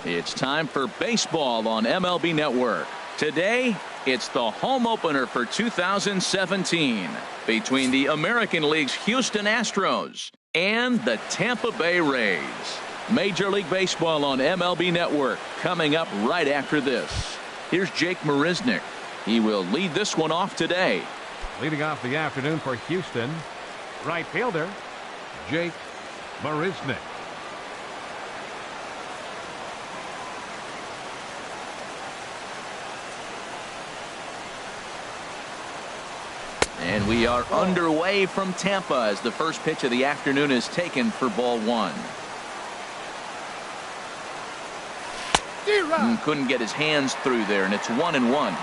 It's time for baseball on MLB Network. Today, it's the home opener for 2017 between the American League's Houston Astros and the Tampa Bay Rays. Major League Baseball on MLB Network coming up right after this. Here's Jake Marisnick. He will lead this one off today. Leading off the afternoon for Houston, right fielder Jake Marisnick. And we are underway from Tampa as the first pitch of the afternoon is taken for ball one. Couldn't get his hands through there, and it's 1-1.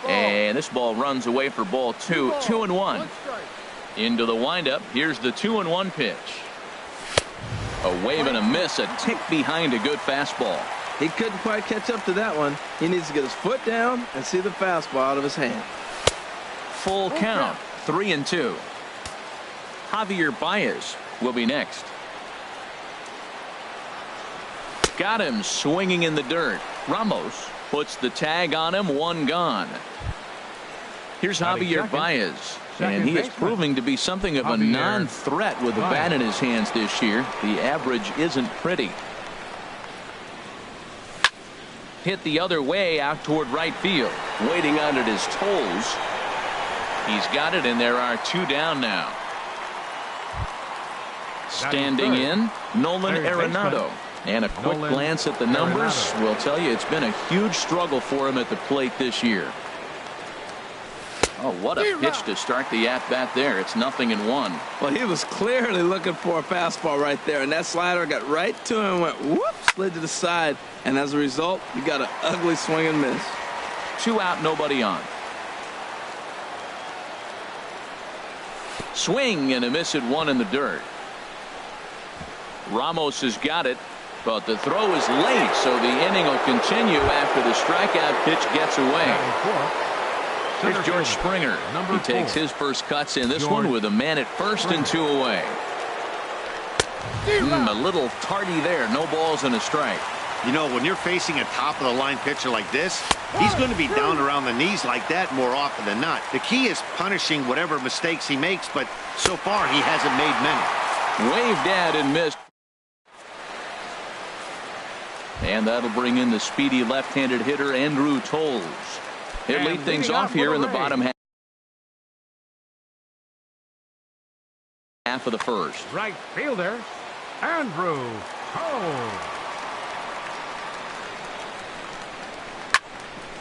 And this ball runs away for ball two. 2-1. Into the windup. Here's the 2-1 pitch. A wave and a miss, a tick behind a good fastball. He couldn't quite catch up to that one. He needs to get his foot down and see the fastball out of his hand. Full count. 3-2. Javier Baez will be next. Got him swinging in the dirt. Ramos puts the tag on him. One gone. Here's Javier Baez, and he is proving to be something of a non-threat with the bat in his hands this year. The average isn't pretty. Hit the other way out toward right field. Waiting on it his toes. He's got it, and there are two down now. Standing in, Nolan Arenado. And a quick glance at the numbers will tell you it's been a huge struggle for him at the plate this year. Oh, what a pitch to start the at-bat there. It's 0-1. Well, he was clearly looking for a fastball right there, and that slider got right to him and went whoop, slid to the side, and as a result, you got an ugly swing and miss. 2 out, nobody on. Swing and a miss at 1 in the dirt. Ramos has got it, but the throw is late, so the inning will continue after the strikeout pitch gets away. Here's George Springer. He takes his first cuts in this one with a man at first and 2 away. A little tardy there. No balls and a strike. You know, when you're facing a top-of-the-line pitcher like this, he's going to be down around the knees like that more often than not. The key is punishing whatever mistakes he makes, but so far he hasn't made many. Waved at and missed. And that'll bring in the speedy left-handed hitter Andrew Toles. He'll lead things off here in the bottom half of the first. Right fielder Andrew Toles.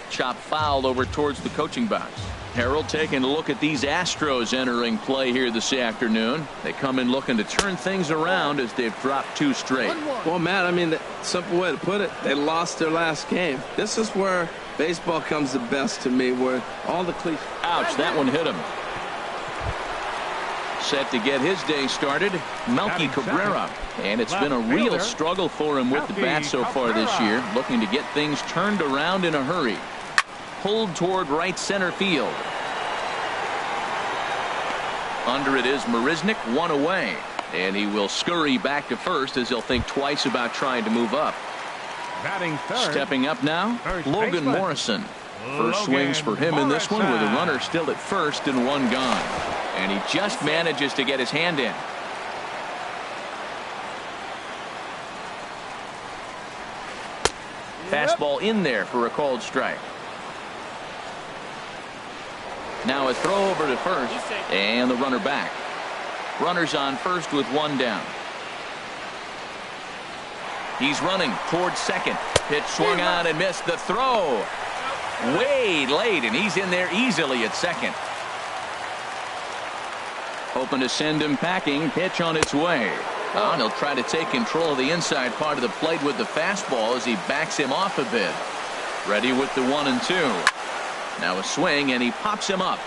Chop foul over towards the coaching box. Harold taking a look at these Astros entering play here this afternoon. They come in looking to turn things around as they've dropped 2 straight. Well, Matt, I mean, the simple way to put it, they lost their last game. This is where baseball comes the best to me, where all the cliches. Ouch, that one hit him. Set to get his day started, Melky Cabrera. And it's been a real struggle for him with the bat so far this year, looking to get things turned around in a hurry. Pulled toward right center field. Under it is Marisnick, 1 away. And he will scurry back to first as he'll think twice about trying to move up. Batting third. Stepping up now, Logan Morrison. First swings for him in this one with a runner still at first and 1 gone. And he just manages to get his hand in. Fastball in there for a called strike. Now a throw over to first and the runner back. Runners on first with 1 down. He's running towards second. Pitch swung on and missed. The throw way late, and he's in there easily at second. Hoping to send him packing. Pitch on its way. And he'll try to take control of the inside part of the plate with the fastball as he backs him off a bit. Ready with the 1-2. Now a swing, and he pops him up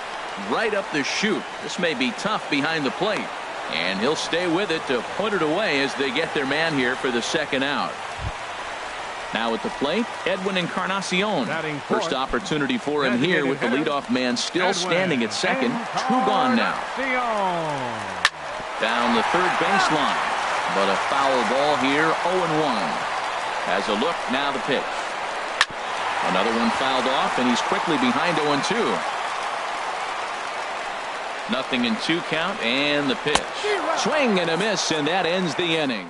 right up the chute. This may be tough behind the plate, and he'll stay with it to put it away as they get their man here for the 2nd out. Now at the plate, Edwin Encarnacion. First opportunity for him here with the leadoff man still standing at second. 2 gone now. Down the third baseline. But a foul ball here, 0-1. Has a look, now the pitch. Another one fouled off, and he's quickly behind 0-2. Nothing in 2 count, and the pitch. Swing and a miss, and that ends the inning.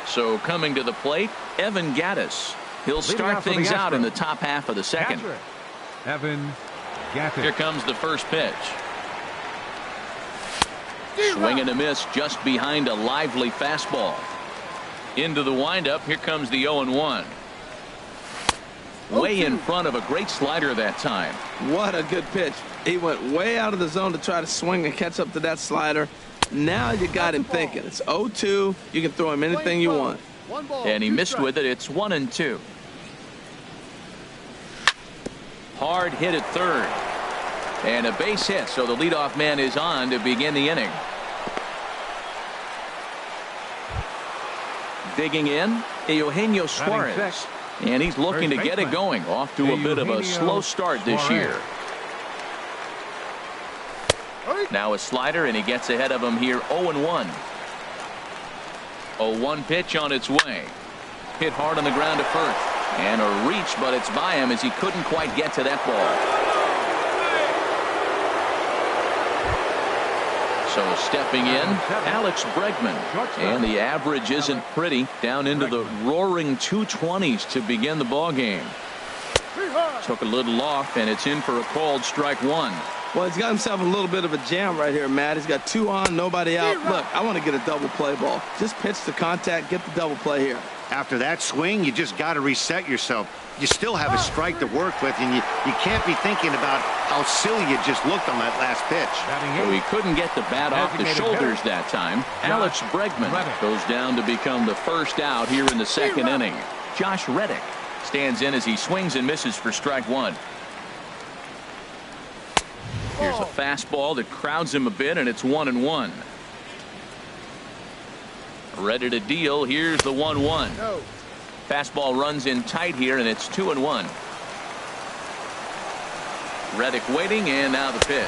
So coming to the plate, Evan Gattis. He'll start things out in the top half of the second. Evan Gattis. Here comes the first pitch. Swing and a miss just behind a lively fastball. Into the windup. Here comes the 0-1. Way in front of a great slider that time. What a good pitch. He went way out of the zone to try to swing and catch up to that slider. Now you got him thinking. It's 0-2. You can throw him anything you want. And he missed with it. It's 1-2. Hard hit at third. And a base hit, so the leadoff man is on to begin the inning. Digging in, Eugenio Suarez. And he's looking to get it going. Off to a bit of a slow start this year. Now a slider, and he gets ahead of him here, 0-1. 0-1 pitch on its way. Hit hard on the ground to first. And a reach, but it's by him as he couldn't quite get to that ball. So stepping in, Alex Bregman. And the average isn't pretty. Down into the roaring 220s to begin the ball game. Took a little off, and it's in for a called strike 1. Well, he's got himself a little bit of a jam right here, Matt. He's got 2 on, nobody out. Look, I want to get a double play ball. Just pitch the contact, get the double play here. After that swing, you just got to reset yourself. You still have a strike to work with, and you can't be thinking about how silly you just looked on that last pitch. So he couldn't get the bat off the shoulders that time. Alex Bregman goes down to become the first out here in the second inning. Josh Reddick stands in as he swings and misses for strike 1. Here's a fastball that crowds him a bit, and it's 1-1. Ready to deal. Here's the 1-1. Fastball runs in tight here, and it's 2-1. Reddick waiting, and now the pitch.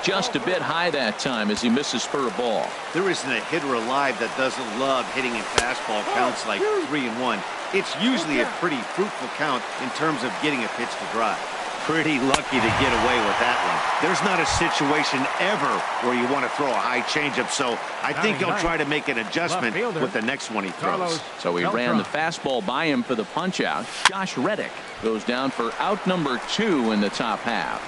Just a bit high that time as he misses for a ball. There isn't a hitter alive that doesn't love hitting in fastball counts like 3-1. It's usually a pretty fruitful count in terms of getting a pitch to drive. Pretty lucky to get away with that one. There's not a situation ever where you want to throw a high changeup, so I think he'll try to make an adjustment with the next one he throws. So he ran the fastball by him for the punch out. Josh Reddick goes down for out number 2 in the top half.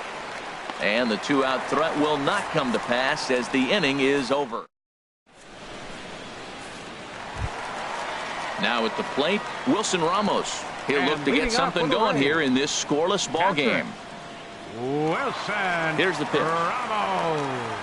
And the 2-out threat will not come to pass as the inning is over. Now at the plate, Wilson Ramos. He'll look to get something going here in this scoreless ball game. Wilson. Here's the pitch. Ramos.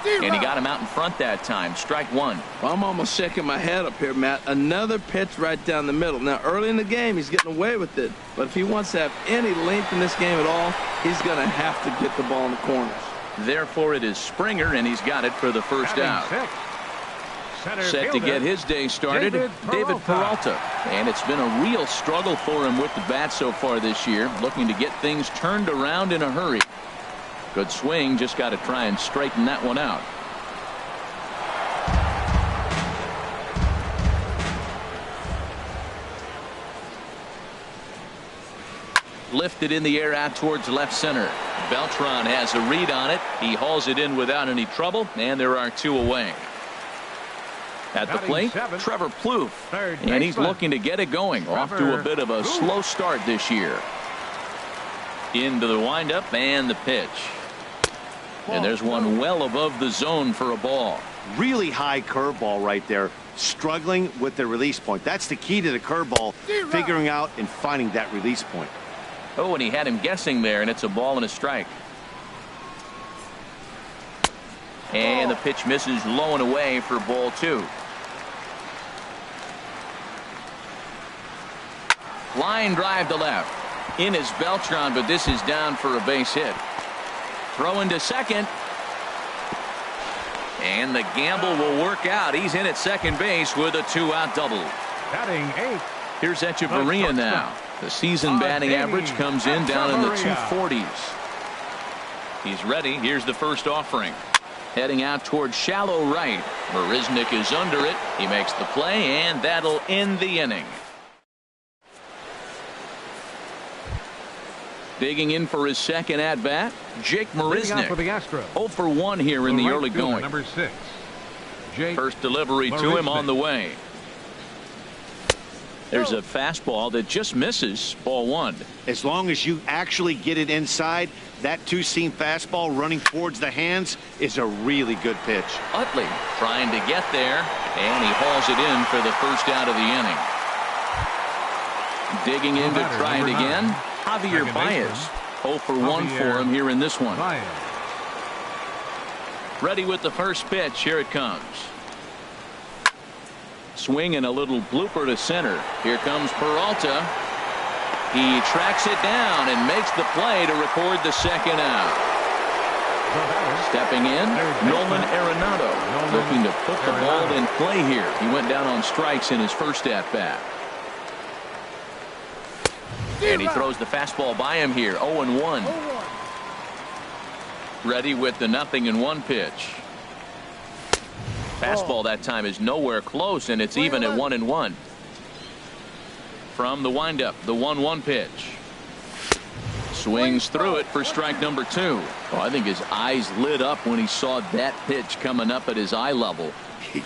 And he got him out in front that time. Strike 1. Well, I'm almost shaking my head up here, Matt. Another pitch right down the middle. Now, early in the game, he's getting away with it. But if he wants to have any length in this game at all, he's going to have to get the ball in the corners. Therefore, it is Springer, and he's got it for the first out. Set to get his day started, David Peralta. And it's been a real struggle for him with the bat so far this year, looking to get things turned around in a hurry. Good swing, just got to try and straighten that one out. Lifted in the air out towards left center. Beltran has a read on it. He hauls it in without any trouble, and there are 2 away. At the plate, Trevor Plouffe, and he's looking to get it going. Off to a bit of a slow start this year. Into the windup and the pitch. And there's one well above the zone for a ball. Really high curveball right there. Struggling with the release point. That's the key to the curveball, figuring out and finding that release point. Oh, and he had him guessing there, and it's a ball and a strike. And the pitch misses low and away for ball 2. Line drive to left. In is Beltran, but this is down for a base hit. Throw into second. And the gamble will work out. He's in at second base with a 2-out double. Batting 8. Here's Echeverria now. The season batting average comes in down in the 240s. He's ready. Here's the first offering. Heading out towards shallow right. Marisnick is under it. He makes the play, and that'll end the inning. Digging in for his second at-bat, Jake Marisnick. For the Astros. 0 for 1 here in the early going. Number 6. Jake First delivery to him on the way. There's a fastball that just misses. Ball 1. As long as you actually get it inside, that two-seam fastball running towards the hands is a really good pitch. Utley trying to get there, and he hauls it in for the first out of the inning. Digging in to try it again, Javier Baez. 0 for 1 for him here in this one. Ready with the first pitch. Here it comes. Swing and a little blooper to center. Here comes Peralta. He tracks it down and makes the play to record the second out. Stepping in, Nolan Arenado, looking to put the ball in play here. He went down on strikes in his first at-bat. And he throws the fastball by him here. 0-1. Ready with the 0-1 pitch. Fastball that time is nowhere close, and it's even at 1-1. From the windup, the 1-1 pitch. Swings through it for strike number 2. Oh, I think his eyes lit up when he saw that pitch coming up at his eye level.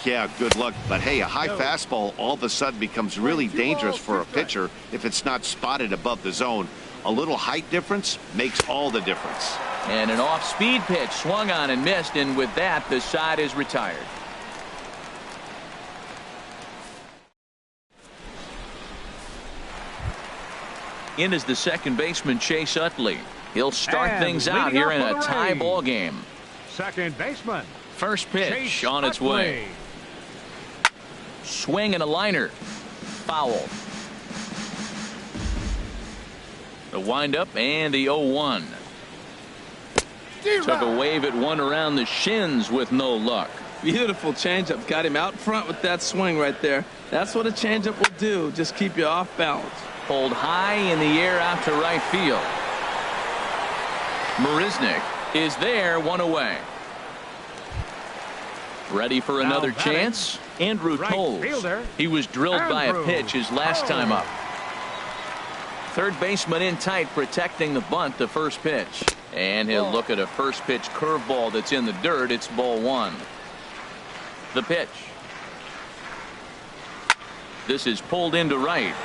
Yeah, good luck. But hey, a high fastball all of a sudden becomes really dangerous for a pitcher if it's not spotted above the zone. A little height difference makes all the difference. And an off-speed pitch swung on and missed, and with that, the side is retired. In is the second baseman, Chase Utley. He'll start things out here in a tie ball game. Second baseman. First pitch on its way. Swing and a liner. Foul. The windup and the 0-1. Took a wave at one around the shins with no luck. Beautiful changeup. Got him out front with that swing right there. That's what a changeup will do. Just keep you off balance. Pulled high in the air out to right field. Marisnick is there, one away. Ready for another chance? Andrew Toles. He was drilled by a pitch his last time up. Third baseman in tight, protecting the bunt, the first pitch. And he'll look at a first pitch curveball that's in the dirt. It's ball 1. The pitch. This is pulled into right.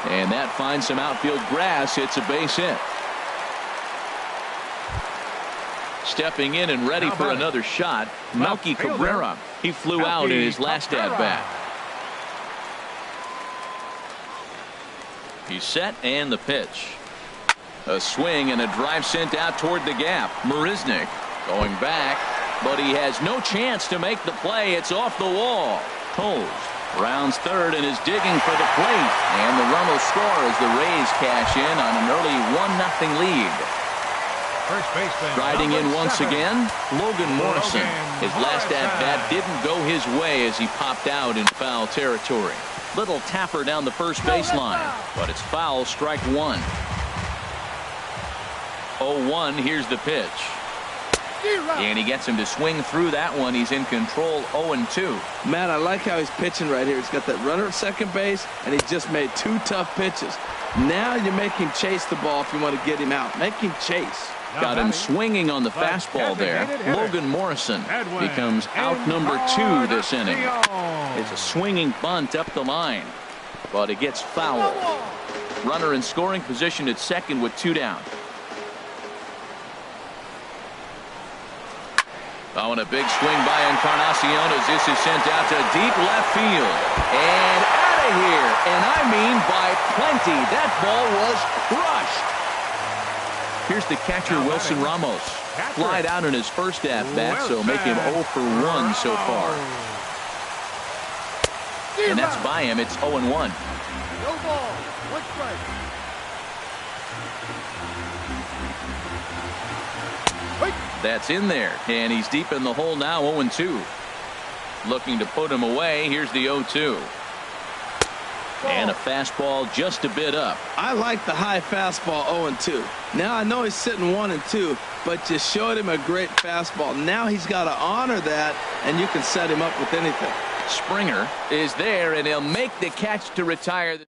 And that finds some outfield grass. It's a base hit. Stepping in and ready for another shot, Melky Cabrera. He flew out in his last at-bat. He's set, and the pitch. A swing and a drive sent out toward the gap. Marisnick going back, but he has no chance to make the play. It's off the wall. Toles rounds third and is digging for the plate, and the run will score as the Rays cash in on an early 1-0 lead. First baseman. Striding in once again, Logan Morrison. His last at-bat didn't go his way as he popped out in foul territory. Little tapper down the first baseline, but it's foul, strike 1. 0-1, here's the pitch. And he gets him to swing through that one. He's in control. 0-2. Matt, I like how he's pitching right here. He's got that runner at second base, and he just made 2 tough pitches. Now you make him chase the ball if you want to get him out. Make him chase. Got him swinging on the fastball there. Logan Morrison becomes out number 2 this inning. It's a swinging bunt up the line, but it gets fouled. Runner in scoring position at second with 2 down. Oh, and a big swing by Encarnacion as this is sent out to deep left field. And out of here. And I mean by plenty. That ball was crushed. Here's the catcher, Wilson Ramos. Flied out in his first at-bat, so make him 0 for 1 so far. And that's by him. It's 0-1. No ball. 1 strike. That's in there, and he's deep in the hole now. 0-2. Looking to put him away. Here's the 0-2. And a fastball just a bit up. I like the high fastball 0-2. Now I know he's sitting 1-2, but you showed him a great fastball. Now he's got to honor that, and you can set him up with anything. Springer is there, and he'll make the catch to retire.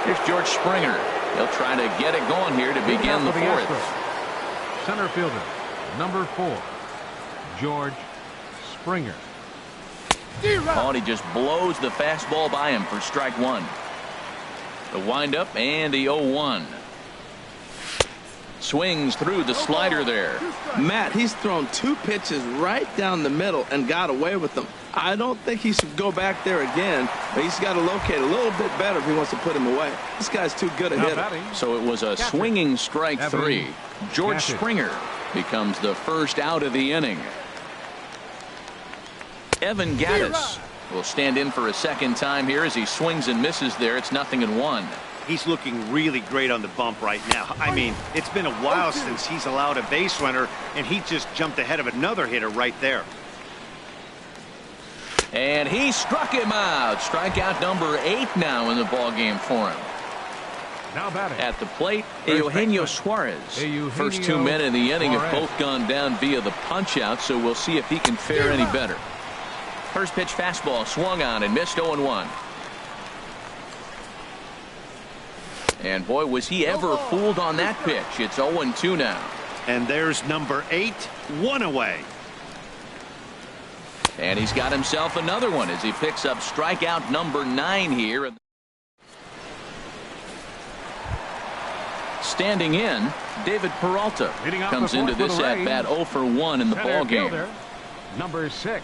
Here's George Springer. He'll try to get it going here to begin the fourth. Center fielder, number 4, George Springer. Oh, and he just blows the fastball by him for strike one. The windup and the 0-1. Swings through the slider there. Matt, he's thrown 2 pitches right down the middle and got away with them. I don't think he should go back there again, but he's got to locate a little bit better if he wants to put him away. This guy's too good a hitter. So it was a swinging strike 3. George Springer becomes the first out of the inning. Evan Gattis will stand in for a second time here as he swings and misses there. It's 0-1. He's looking really great on the bump right now. I mean, it's been a while since he's allowed a base runner, and he just jumped ahead of another hitter right there. And he struck him out. Strikeout number 8 now in the ballgame for him. Now batting at the plate, Eugenio Suarez. First 2 men in the inning have both gone down via the punch-out, so we'll see if he can fare any better. First pitch fastball swung on and missed 0-1. And boy, was he ever fooled on that pitch. It's 0-2 now. And there's number 8, 1 away. And he's got himself another one as he picks up strikeout number 9 here. Standing in, David Peralta comes into this at bat 0 for 1 in the ball game. Number 6.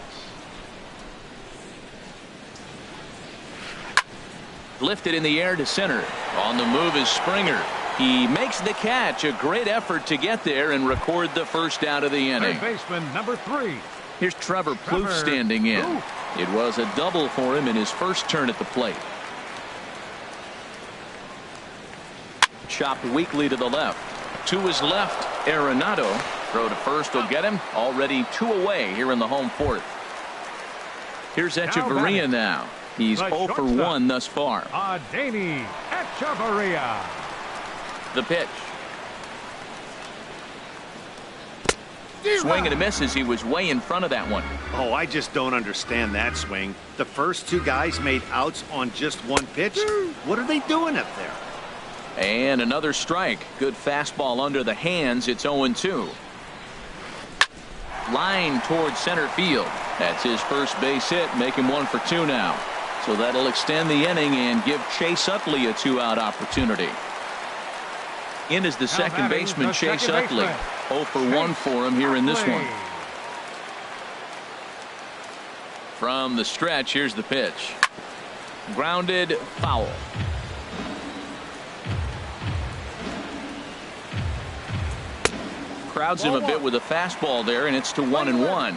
Lifted in the air to center. On the move is Springer. He makes the catch. A great effort to get there and record the first out of the inning. Third baseman number 3. Here's Trevor Plouffe standing in. It was a double for him in his first turn at the plate. Chopped weakly to the left. To his left, Arenado. Throw to first will get him. Already 2 away here in the home fourth. Here's Echeverria now. He's 0 for 1 thus far. Adeiny Echeverria. The pitch. Swing and a miss as he was way in front of that one. Oh, I just don't understand that swing. The first 2 guys made outs on just 1 pitch. What are they doing up there? And another strike. Good fastball under the hands. It's 0-2. Line towards center field. That's his first base hit. Make him 1 for 2 now. So that'll extend the inning and give Chase Utley a 2-out opportunity. In is the second baseman, Chase Utley. 0 for 1 for him here in this one. From the stretch, here's the pitch. Grounded, foul. Crowds him a bit with a fastball there, and it's to 1-1.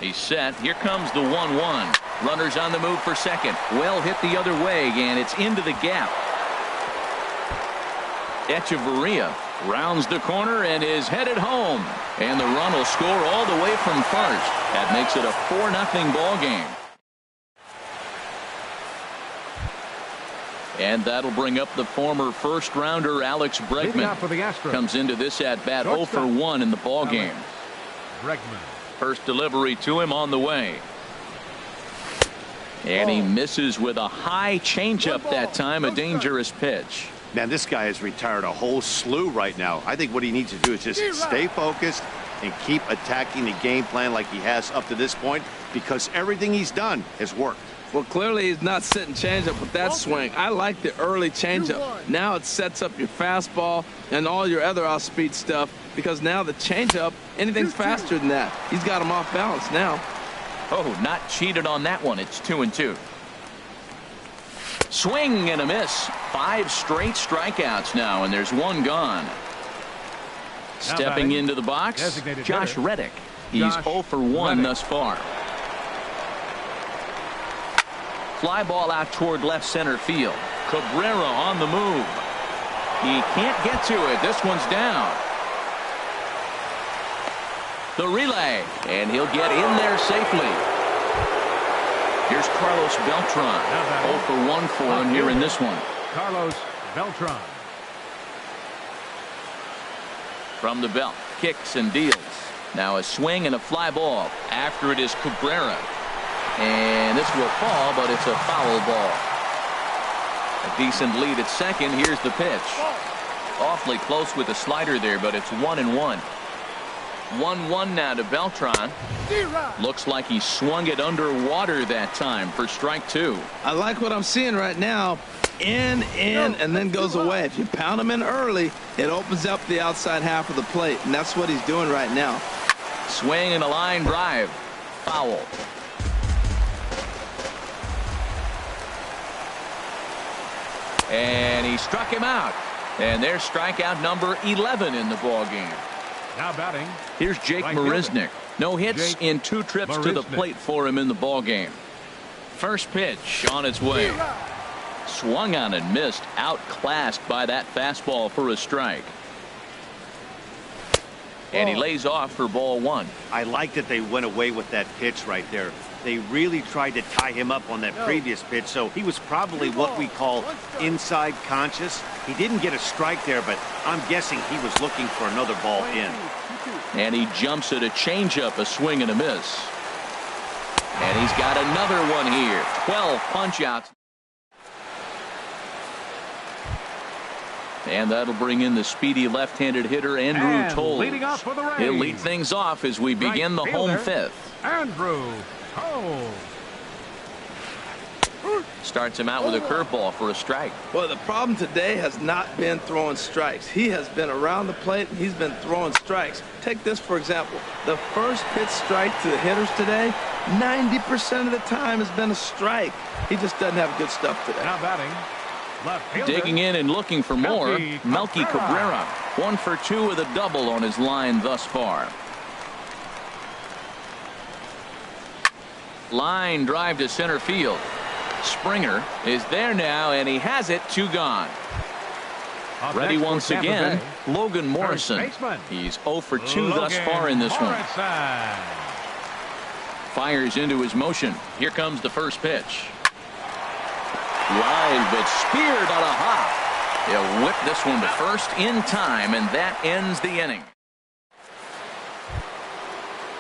He's set. Here comes the 1-1. Runners on the move for second. Well hit the other way, and it's into the gap. Echeverria rounds the corner and is headed home. And the run will score all the way from first. That makes it a 4-0 ball game. And that'll bring up the former first-rounder Alex Bregman. Comes into this at-bat 0 for 1 in the ball game. Bregman. First delivery to him on the way. And he misses with a high changeup that time. A dangerous pitch. Man, this guy has retired a whole slew right now. I think what he needs to do is just stay focused and keep attacking the game plan like he has up to this point, because everything he's done has worked. Well, clearly he's not sitting changeup with that swing. I like the early changeup. Now it sets up your fastball and all your other off-speed stuff, because now the changeup, anything's faster than that. He's got him off balance now. Oh, not cheated on that one. It's 2-2. Swing and a miss. 5 straight strikeouts now, and there's 1 gone. Stepping into the box, Josh Reddick. He's 0 for 1 thus far. Fly ball out toward left center field. Cabrera on the move. He can't get to it. This one's down. The relay, and he'll get in there safely. Here's Carlos Beltran. 0 for 1 for him here in this one. Carlos Beltran. From the belt, kicks and deals. Now a swing and a fly ball. After it is Cabrera. And this will fall, but it's a foul ball. A decent lead at second. Here's the pitch. Awfully close with the slider there, but it's 1-1. 1-1 now to Beltran. Looks like he swung it underwater that time for strike 2. I like what I'm seeing right now. In, and then goes away. If you pound him in early, it opens up the outside half of the plate, and that's what he's doing right now. Swing and a line drive. Foul. And he struck him out. And there's strikeout number 11 in the ball game. Now batting. Here's Jake Marisnick. No hits in 2 trips to the plate for him in the ball game. First pitch on its way. Swung on and missed. Outclassed by that fastball for a strike. And he lays off for ball 1. I like that they went away with that pitch right there. They really tried to tie him up on that previous pitch, so he was probably what we call inside conscious. He didn't get a strike there, but I'm guessing he was looking for another ball in. And he jumps at a changeup, a swing and a miss. And he's got another one here. 12 punch-outs. And that'll bring in the speedy left-handed hitter, Andrew Toll. Leading off for the Rays. He'll lead things off as we begin the home fifth. Andrew Toll. Starts him out with a curveball for a strike. Well, the problem today has not been throwing strikes. He has been around the plate, and he's been throwing strikes. Take this, for example. The first pitch strike to the hitters today, 90% of the time has been a strike. He just doesn't have good stuff today. Now batting. Left fielder. Digging in and looking for more, Melky Cabrera. 1 for 2 with a double on his line thus far. Line drive to center field. Springer is there now, and he has it. 2 gone. Up Ready next once for Tampa again, Bay. Logan Morrison. He's 0 for 2 thus far in this one. Fires into his motion. Here comes the first pitch. Line, but speared on a hop. He'll whip this one to first in time, and that ends the inning.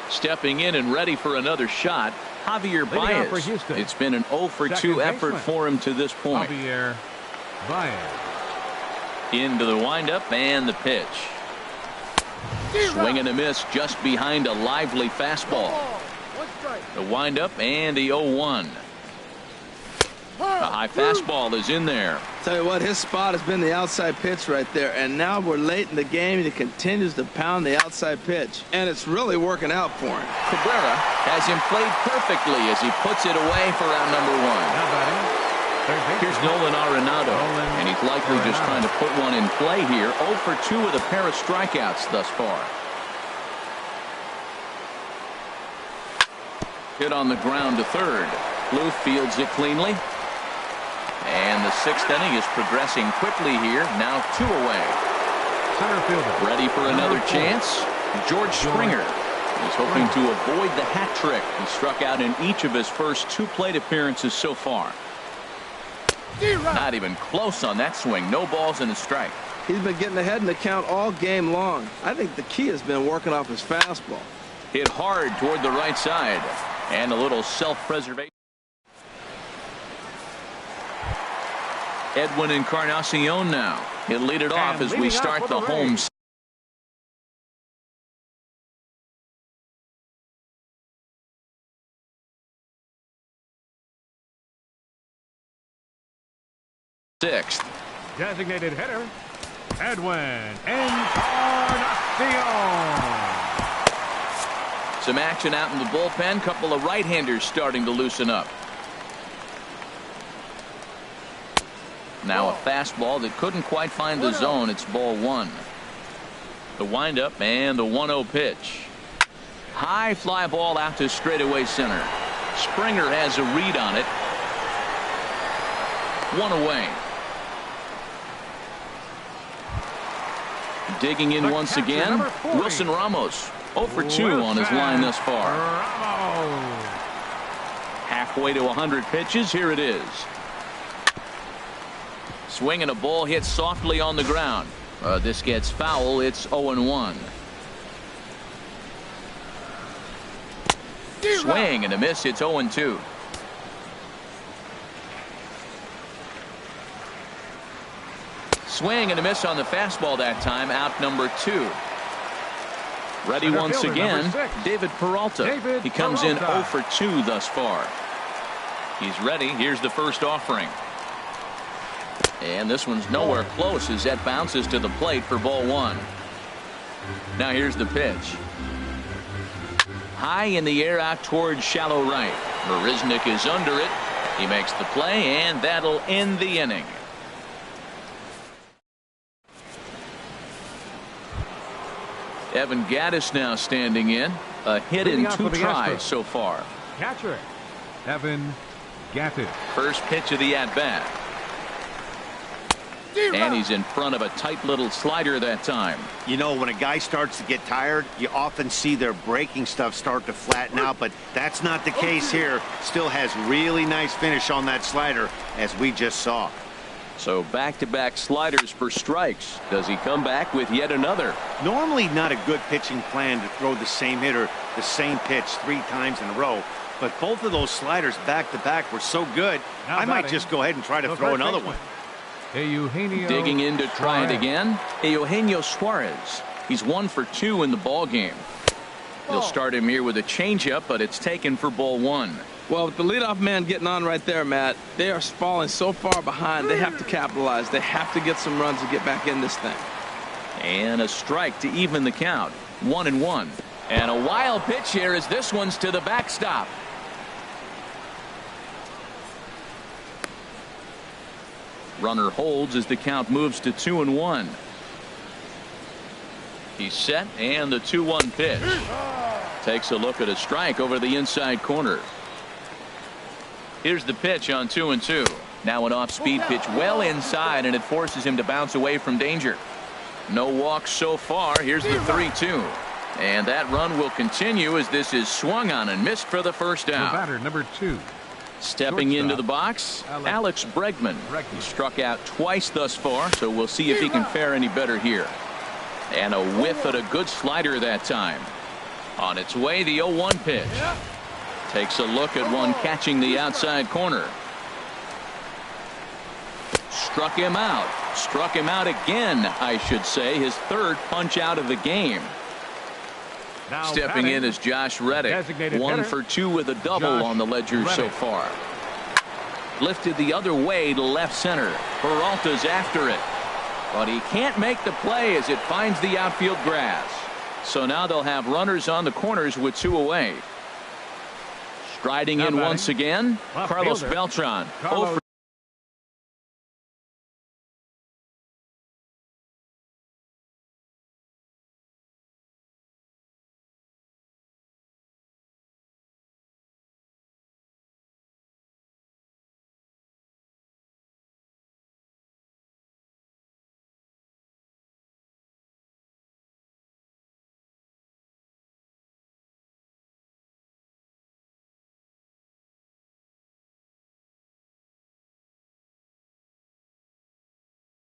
Stepping in and ready for another shot, Javier Baez. It's been an 0 for 2 effort for him to this point. Javier Baez. Into the windup and the pitch. Swing and a miss just behind a lively fastball. The windup and the 0-1. A high fastball is in there. Tell you what, his spot has been the outside pitch right there, and now we're late in the game, and he continues to pound the outside pitch, and it's really working out for him. Cabrera has him played perfectly as he puts it away for out number 1. Here's Nolan Arenado, and he's likely just trying to put one in play here. 0 for 2 with a pair of strikeouts thus far. Hit on the ground to third. Blue fields it cleanly. And the 6th inning is progressing quickly here. Now 2 away. Center fielder. Ready for another chance. George Springer. He's hoping to avoid the hat trick. He struck out in each of his first 2 plate appearances so far. Not even close on that swing. No balls and a strike. He's been getting ahead in the count all game long. I think the key has been working off his fastball. Hit hard toward the right side. And a little self-preservation. Edwin Encarnacion now. He'll lead it off as we start the home. Sixth. Designated hitter, Edwin Encarnacion. Some action out in the bullpen. Couple of right-handers starting to loosen up. Now a fastball that couldn't quite find the zone. It's ball 1. The windup and the 1-0 pitch. High fly ball out to straightaway center. Springer has a read on it. 1 away. Digging in once again, Wilson Ramos. 0 for 2 on his line thus far. Halfway to 100 pitches. Here it is. Swinging a ball hit softly on the ground. This gets foul. It's 0-1. Swing and a miss. It's 0-2. Swing and a miss on the fastball that time. Out number 2. Ready once again, David Peralta. He comes in 0 for 2 thus far. He's ready. Here's the first offering. And this one's nowhere close as that bounces to the plate for ball 1. Now here's the pitch. High in the air out towards shallow right. Marisnick is under it. He makes the play, and that'll end the inning. Evan Gattis now standing in. A hit in 2 tries so far. Catcher, Evan Gattis. First pitch of the at-bat. And he's in front of a tight little slider that time. You know, when a guy starts to get tired, you often see their breaking stuff start to flatten out, but that's not the case here. Still has really nice finish on that slider, as we just saw. So back-to-back sliders for strikes. Does he come back with yet another? Normally not a good pitching plan to throw the same hitter the same pitch 3 times in a row, but both of those sliders back-to-back were so good, I might just go ahead and try to throw another one. Digging in to try it again, Eugenio Suarez. He's 1 for 2 in the ball game. He'll start him here with a changeup, but it's taken for ball 1. Well, with the leadoff man getting on right there, Matt, they are falling so far behind. They have to capitalize. They have to get some runs to get back in this thing. And a strike to even the count. 1-1. And a wild pitch here as this one's to the backstop. Runner holds as the count moves to 2-1. He's set, and the 2-1 pitch. Takes a look at a strike over the inside corner. Here's the pitch on 2-2. Now an off-speed pitch well inside, and it forces him to bounce away from danger. No walks so far. Here's the 3-2. And that run will continue as this is swung on and missed for the first out. Batter number 2. Stepping into the box, Alex Bregman. He struck out twice thus far, so we'll see if he can fare any better here. And a whiff at a good slider that time. On its way, the 0-1 pitch. Takes a look at one catching the outside corner. Struck him out. Struck him out again, I should say. His 3rd punch out of the game. Now stepping in is Josh Reddick. 1 for 2 with a double on the ledger so far. Lifted the other way to left center. Peralta's after it. But he can't make the play as it finds the outfield grass. So now they'll have runners on the corners with 2 away. Striding in once again, Carlos Beltran.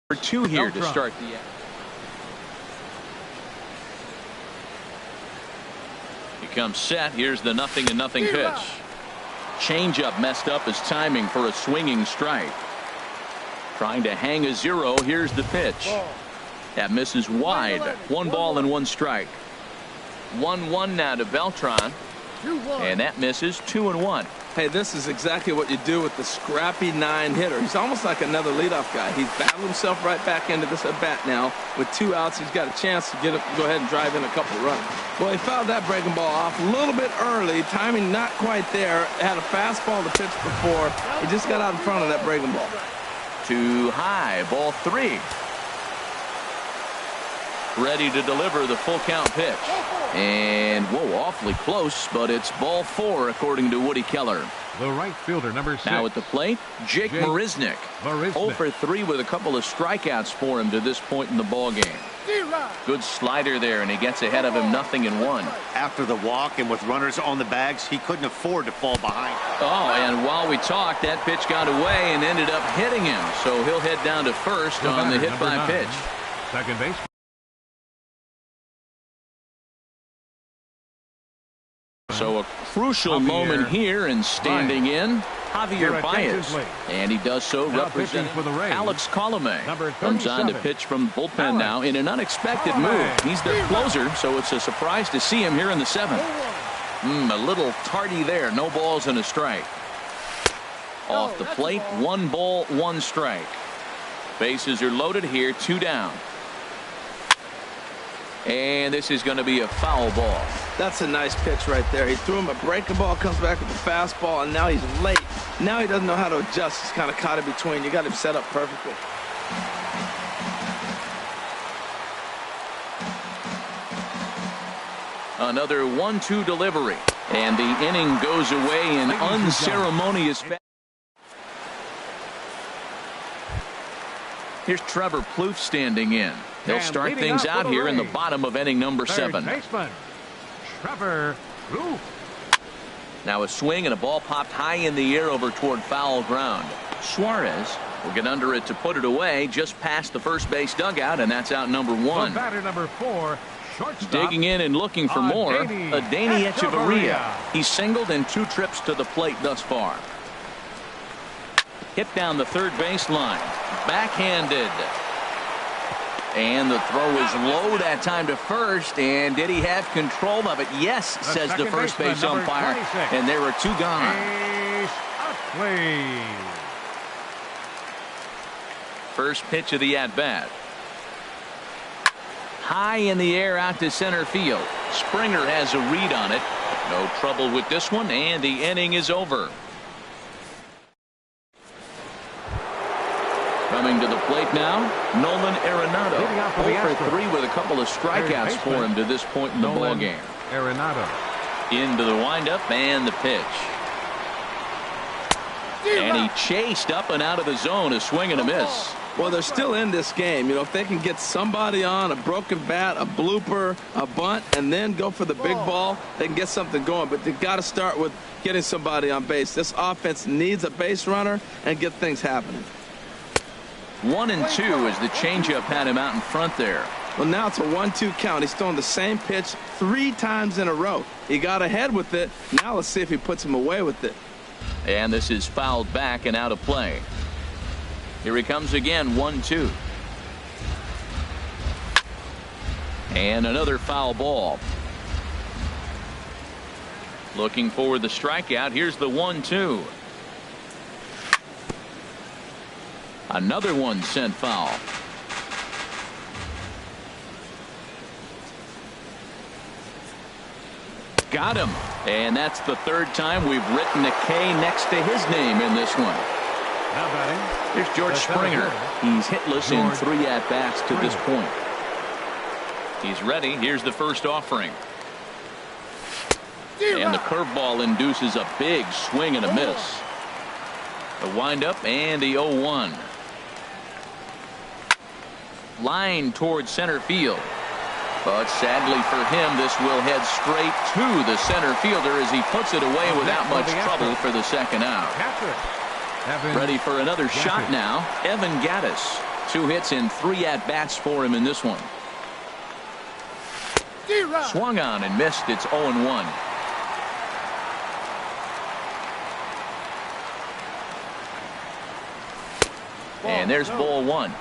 For 2 here to start the end. He comes set. Here's the 0-0 pitch. Changeup messed up his timing for a swinging strike. Trying to hang a 0. Here's the pitch. That misses wide. 1 ball and 1 strike. 1-1 now to Beltran. And that misses. 2-1. Hey, this is exactly what you do with the scrappy 9 hitter. He's almost like another leadoff guy. He's battled himself right back into this at bat now. With 2 outs, he's got a chance to go ahead and drive in a couple runs. Well, he fouled that breaking ball off a little bit early. Timing not quite there. Had a fastball to pitch before. He just got out in front of that breaking ball. Too high. Ball 3. Ready to deliver the full count pitch. And, whoa, awfully close, but it's ball 4, according to Woody Keller. The right fielder, number 6. Now at the plate, Jake Marisnick. 0 for 3 with a couple of strikeouts for him to this point in the ball game. Good slider there, and he gets ahead of him 0-1. After the walk and with runners on the bags, he couldn't afford to fall behind. Oh, and while we talked, that pitch got away and ended up hitting him. So he'll head down to first on the hit by pitch. Second base. So a crucial moment here, and standing in, Javier Baez. And he does so representing Alex Colomé. Comes on to pitch from the bullpen now in an unexpected move. He's their closer, so it's a surprise to see him here in the 7th. A little tardy there. No balls and a strike. Off the plate, 1 ball, 1 strike. Bases are loaded here, 2 down. And this is going to be a foul ball. That's a nice pitch right there. He threw him a breaking ball, comes back with a fastball, and now he's late. Now he doesn't know how to adjust. He's kind of caught in between. You got him set up perfectly. Another 1-2 delivery. And the inning goes away in unceremonious fashion. Here's Trevor Plouffe standing in. They'll start things out here in the bottom of inning number 7. Baseman, Trevor Plouffe. Now a swing and a ball popped high in the air over toward foul ground. Suarez will get under it to put it away just past the first base dugout, and that's out number 1. Batter number 4, shortstop. Digging in and looking for more, Adeiny Echeverria. He's singled in 2 trips to the plate thus far. Hit down the third base line. Backhanded. And the throw is low that time to first. And did he have control of it? Yes, says the first base umpire. And there are 2 gone. First pitch of the at-bat. High in the air out to center field. Springer has a read on it. No trouble with this one, and the inning is over. Coming to the plate now, Nolan Arenado. 0 for 3 with a couple of strikeouts for him to this point in the ballgame. Arenado. Into the windup and the pitch. And he chased up and out of the zone, a swing and a miss. Well, they're still in this game. You know, if they can get somebody on, a broken bat, a blooper, a bunt, and then go for the big ball, they can get something going. But they've got to start with getting somebody on base. This offense needs a base runner and get things happening. 1-2 as the changeup had him out in front there. Well, now it's a 1-2 count. He's throwing the same pitch 3 times in a row. He got ahead with it. Now let's see if he puts him away with it. And this is fouled back and out of play. Here he comes again, 1-2. And another foul ball. Looking for the strikeout. Here's the 1-2. Another one sent foul. Got him. And that's the 3rd time we've written a K next to his name in this one. Here's George Springer. He's hitless in 3 at-bats to this point. He's ready. Here's the first offering. And the curveball induces a big swing and a miss. The windup and the 0-1. Line towards center field. But sadly for him, this will head straight to the center fielder as he puts it away without much trouble for the 2nd out. Ready for another shot now. Evan Gattis. 2 hits and 3 at-bats for him in this one. Swung on and missed. It's 0-1. And there's ball 1.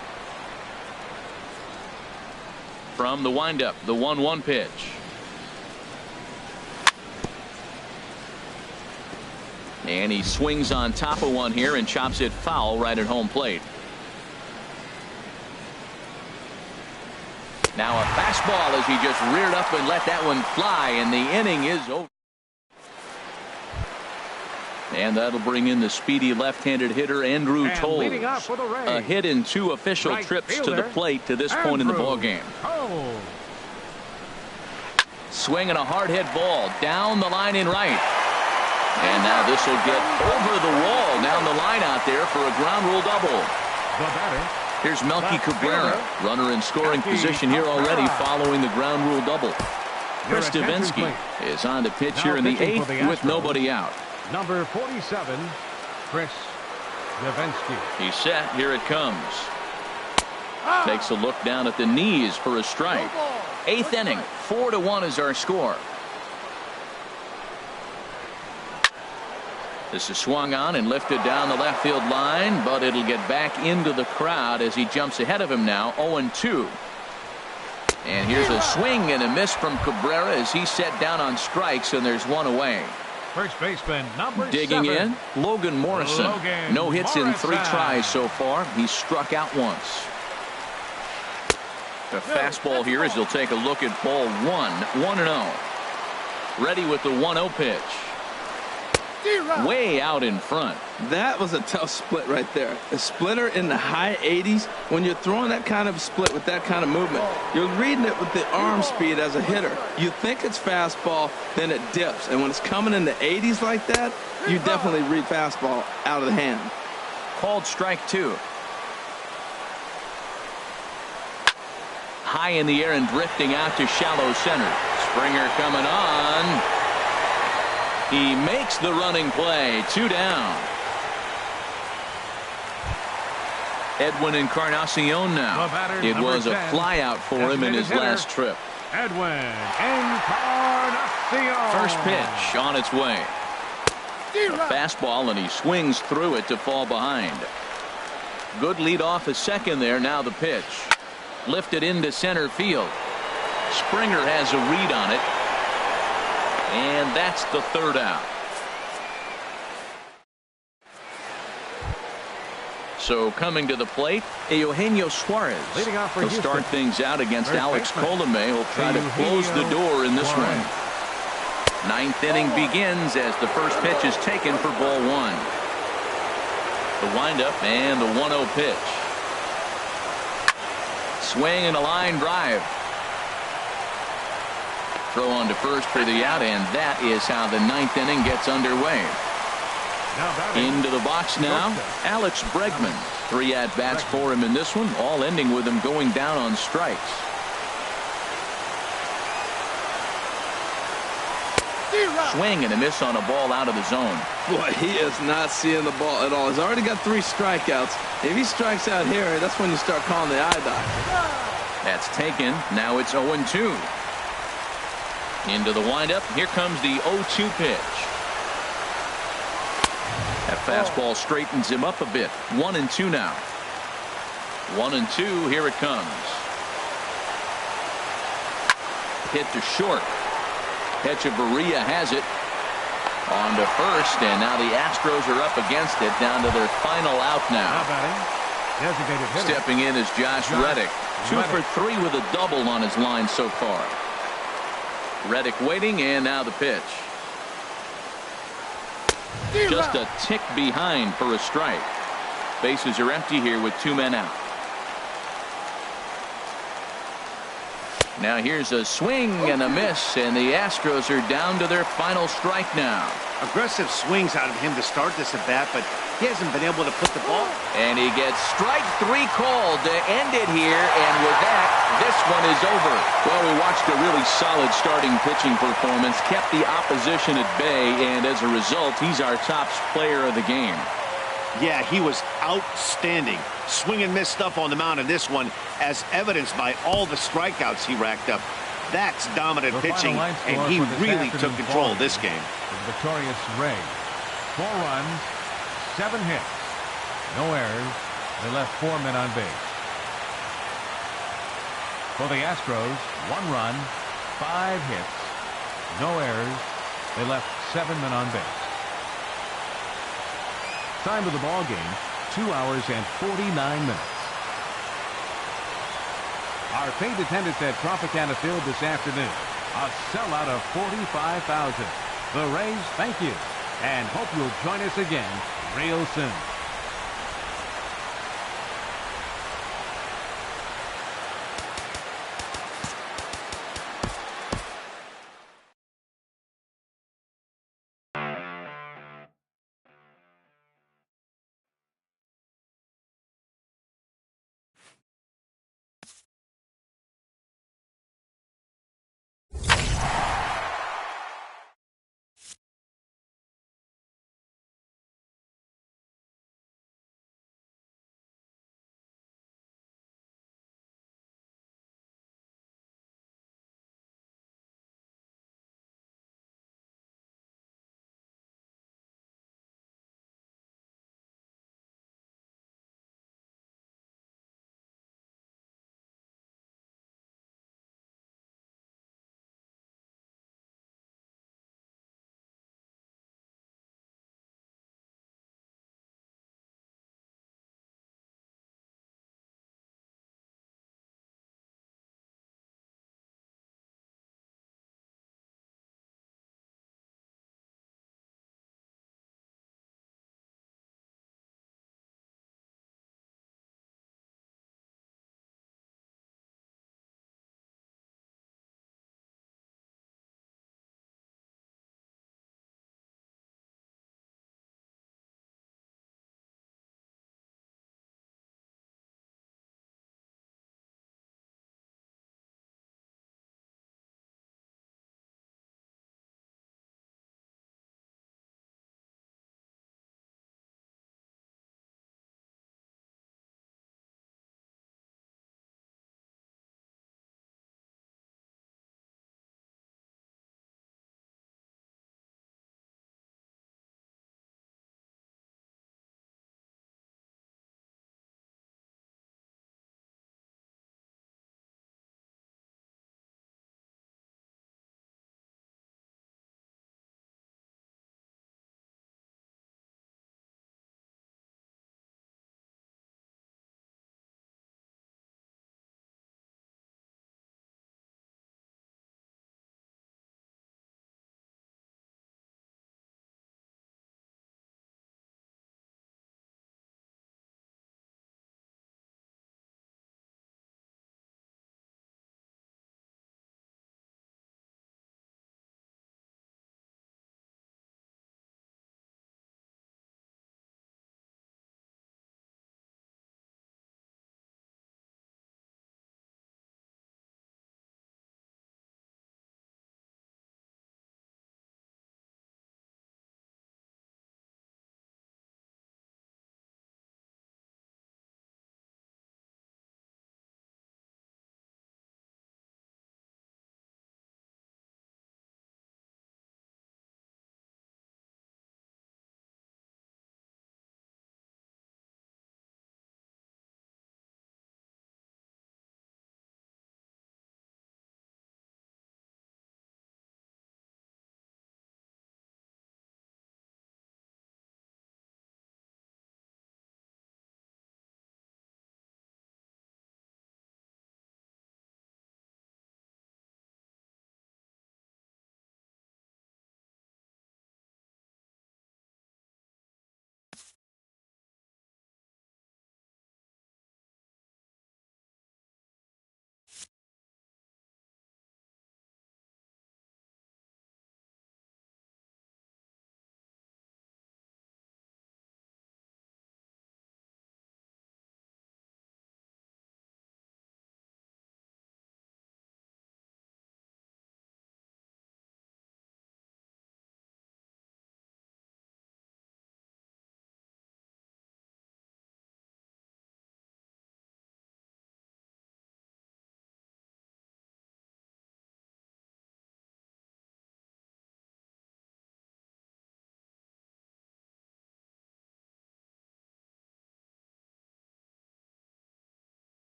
From the windup, the 1-1 pitch. And he swings on top of one here and chops it foul right at home plate. Now a fastball as he just reared up and let that one fly, and the inning is over. And that'll bring in the speedy left-handed hitter Andrew Toles. A hit in 2 official trips to the plate to this point in the ballgame. Swinging a hard hit ball down the line in right. And now this will get over the wall down the line out there for a ground rule double. The batter. Here's Melky Cabrera, runner in scoring position here already following the ground rule double. Chris Davinsky is on the pitch here in the 8th with nobody out. Number 47, Chris Davinsky. He's set. Here it comes. Takes a look down at the knees for a strike. 8th inning, 4-1 is our score. This is swung on and lifted down the left field line, but it'll get back into the crowd as he jumps ahead of him now, 0-2. And here's a swing and a miss from Cabrera as he's set down on strikes, and there's one away. First baseman, number Digging 7. in, Logan Morrison. No hits in 3 tries so far. He's struck out once. The fastball here as he'll take a look at ball 1, 1-0. Ready with the 1-0 pitch. Way out in front. That was a tough split right there. A splitter in the high 80s. When you're throwing that kind of split with that kind of movement, you're reading it with the arm speed as a hitter. You think it's fastball, then it dips. And when it's coming in the 80s like that, you definitely read fastball out of the hand. Called strike 2. High in the air and drifting out to shallow center. Springer coming on. He makes the running play. 2 down. Edwin Encarnacion now. It was a fly out for him in his last trip. Edwin Encarnacion. First pitch on its way. A fastball, and he swings through it to fall behind. Good lead off a second there. Now the pitch. Lifted into center field. Springer has a read on it. And that's the 3rd out. So coming to the plate, Eugenio Suarez. Leading off for He'll Houston. start things out against First Alex baseman. Colomé. He'll try to close the door in this one. 9th inning begins as the first pitch is taken for ball 1. The windup and the 1-0 pitch. Swing and a line drive. Throw on to first for the out, and that is how the 9th inning gets underway. Into the box now, Alex Bregman. 3 at-bats for him in this one, all ending with him going down on strikes. Swing and a miss on a ball out of the zone. Boy, he is not seeing the ball at all. He's already got 3 strikeouts. If he strikes out here, that's when you start calling the eye doctor. That's taken. Now it's 0-2. Into the windup. Here comes the 0-2 pitch. That fastball straightens him up a bit. 1-2 now. 1-2. Here it comes. Hit to short. Echeverria has it. On to first, and now the Astros are up against it, down to their final out now. Designated hitter. Stepping in is Josh Reddick. 2 for 3 with a double on his line so far. Reddick waiting, and now the pitch. Just a tick behind for a strike. Bases are empty here with 2 men out. Now here's a swing and a miss, and the Astros are down to their final strike now. Aggressive swings out of him to start this at bat, but he hasn't been able to put the ball. And he gets strike 3 called to end it here, and with that, this one is over. Well, we watched a really solid starting pitching performance, kept the opposition at bay, and as a result, he's our top player of the game. Yeah, he was outstanding. Swing and miss stuff on the mound in this one, as evidenced by all the strikeouts he racked up. That's dominant pitching, and he really took control of this game. The victorious Rays. 4 runs, 7 hits, no errors. They left 4 men on base. For the Astros, 1 run, 5 hits, no errors. They left 7 men on base. Time of the ball game, 2 hours and 49 minutes. Our paid attendance at Tropicana Field this afternoon, a sellout of 45,000. The Rays thank you and hope you'll join us again real soon.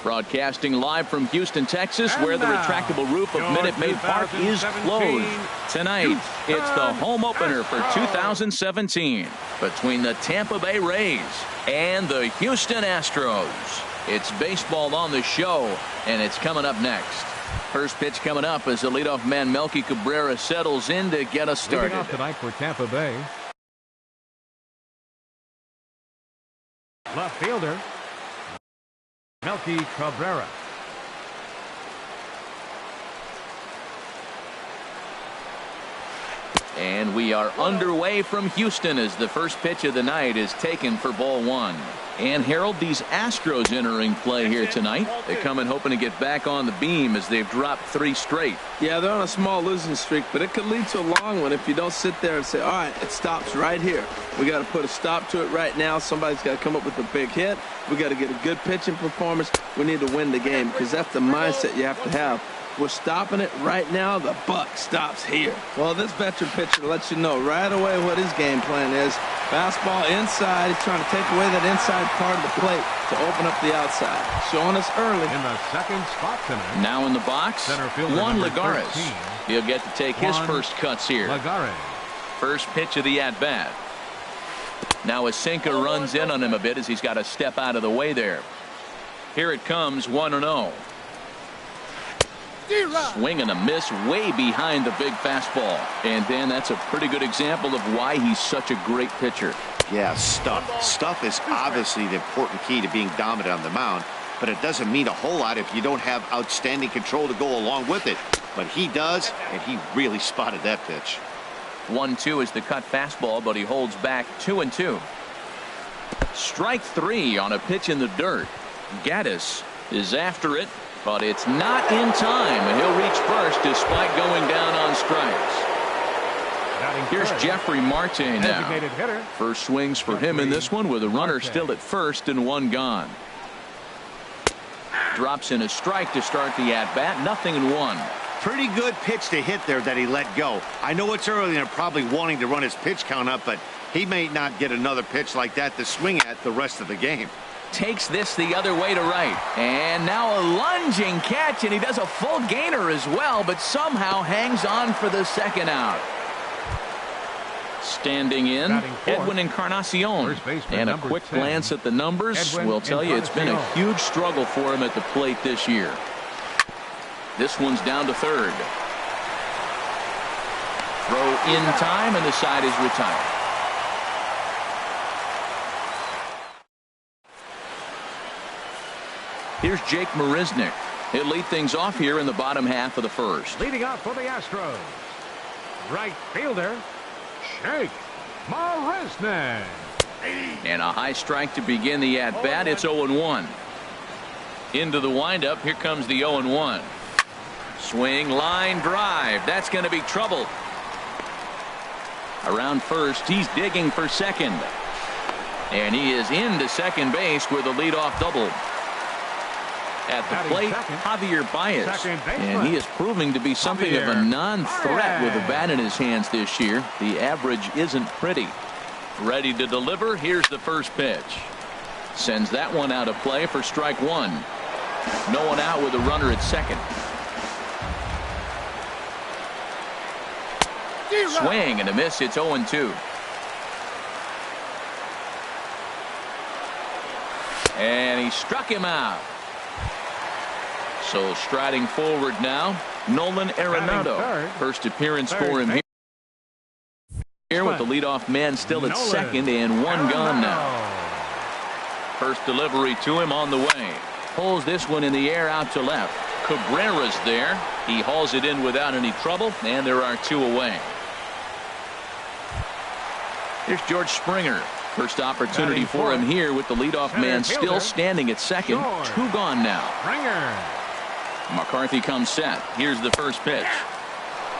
Broadcasting live from Houston, Texas, where the retractable roof of Minute Maid Park is closed. Tonight, it's the home opener for 2017 between the Tampa Bay Rays and the Houston Astros. It's baseball on the show, and it's coming up next. First pitch coming up as the leadoff man Melky Cabrera settles in to get us started. Leading off tonight for Tampa Bay, left fielder Melky Cabrera. And we are underway from Houston as the first pitch of the night is taken for ball one. And Harold, these Astros entering play here tonight. They come in hoping to get back on the beam as they've dropped 3 straight. Yeah, they're on a small losing streak, but it could lead to a long one if you don't sit there and say, all right, it stops right here. We got to put a stop to it right now. Somebody's got to come up with a big hit. We got to get a good pitching performance. We need to win the game because that's the mindset you have to have. We're stopping it right now. The buck stops here. Well, this veteran pitcher lets you know right away what his game plan is. Fastball inside. He's trying to take away that inside part of the plate to open up the outside. Showing us early. In the second spot tonight, Now in the box, Juan Lagares. He'll get to take his first cuts here. Lagares. First pitch of the at-bat. Now a sinker runs in on him a bit as he's got to step out of the way there. Here it comes, 1-0. Swing and a miss way behind the big fastball. And Dan, that's a pretty good example of why he's such a great pitcher. Yeah, stuff. Stuff is obviously the important key to being dominant on the mound, but it doesn't mean a whole lot if you don't have outstanding control to go along with it. But he does, and he really spotted that pitch. 1-2 is the cut fastball, but he holds back 2-2. Strike 3 on a pitch in the dirt. Gaddis is after it, but it's not in time, and he'll reach first despite going down on strikes. Here's Jeffrey Marte now. First swings for him in this one with a runner still at first and 1 gone. Drops in a strike to start the at-bat, 0-1. Pretty good pitch to hit there that he let go. I know it's early and they're probably wanting to run his pitch count up, but he may not get another pitch like that to swing at the rest of the game. Takes this the other way to right. And now a lunging catch, and he does a full gainer as well, but somehow hangs on for the second out. Standing in, Edwin Encarnacion. And a quick glance at the numbers will tell you it's been a huge struggle for him at the plate this year. This one's down to third. Throw in time, and the side is retired. Here's Jake Marisnick. He'll lead things off here in the bottom half of the first. Leading off for the Astros, right fielder, Jake Marisnick. And a high strike to begin the at-bat. It's 0-1. Into the windup. Here comes the 0-1. Swing, line drive. That's going to be trouble. Around first, he's digging for second. And he is into second base with a leadoff double. At the plate, Javier Baez, and he is proving to be something of a non-threat with a bat in his hands this year. The average isn't pretty. Ready to deliver. Here's the first pitch. Sends that one out of play for strike 1. No one out with a runner at second. Swing and a miss. It's 0-2. And he struck him out. So striding forward now, Nolan Arenado. First appearance for him here with the leadoff man still at second and 1 gone now. First delivery to him on the way. Pulls this one in the air out to left. Cabrera's there. He hauls it in without any trouble, and there are 2 away. Here's George Springer. First opportunity for him here with the leadoff man still standing at second. 2 gone now. McCarthy comes set. Here's the first pitch.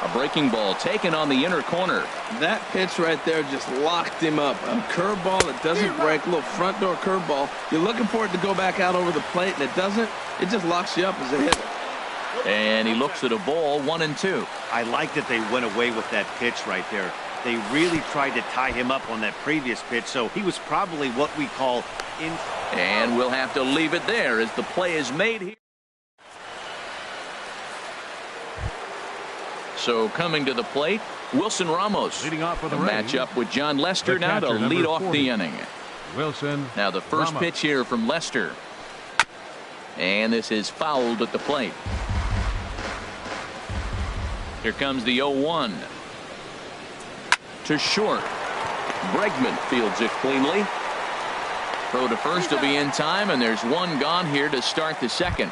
A breaking ball taken on the inner corner. That pitch right there just locked him up. A curveball that doesn't break, a little front door curveball. You're looking for it to go back out over the plate, and it doesn't. It just locks you up as a hitter. And he looks at a ball, 1-2. I like that they went away with that pitch right there. They really tried to tie him up on that previous pitch, so he was probably what we call And we'll have to leave it there as the play is made here. So coming to the plate, Wilson Ramos. Leading off for the match Rays, up with John Lester the now to catcher, lead number off 40, the inning. Wilson Now the first Ramos. pitch here from Lester. And this is fouled at the plate. Here comes the 0-1. To short. Bregman fields it cleanly. Throw to first will be in time, and there's one gone here to start the second.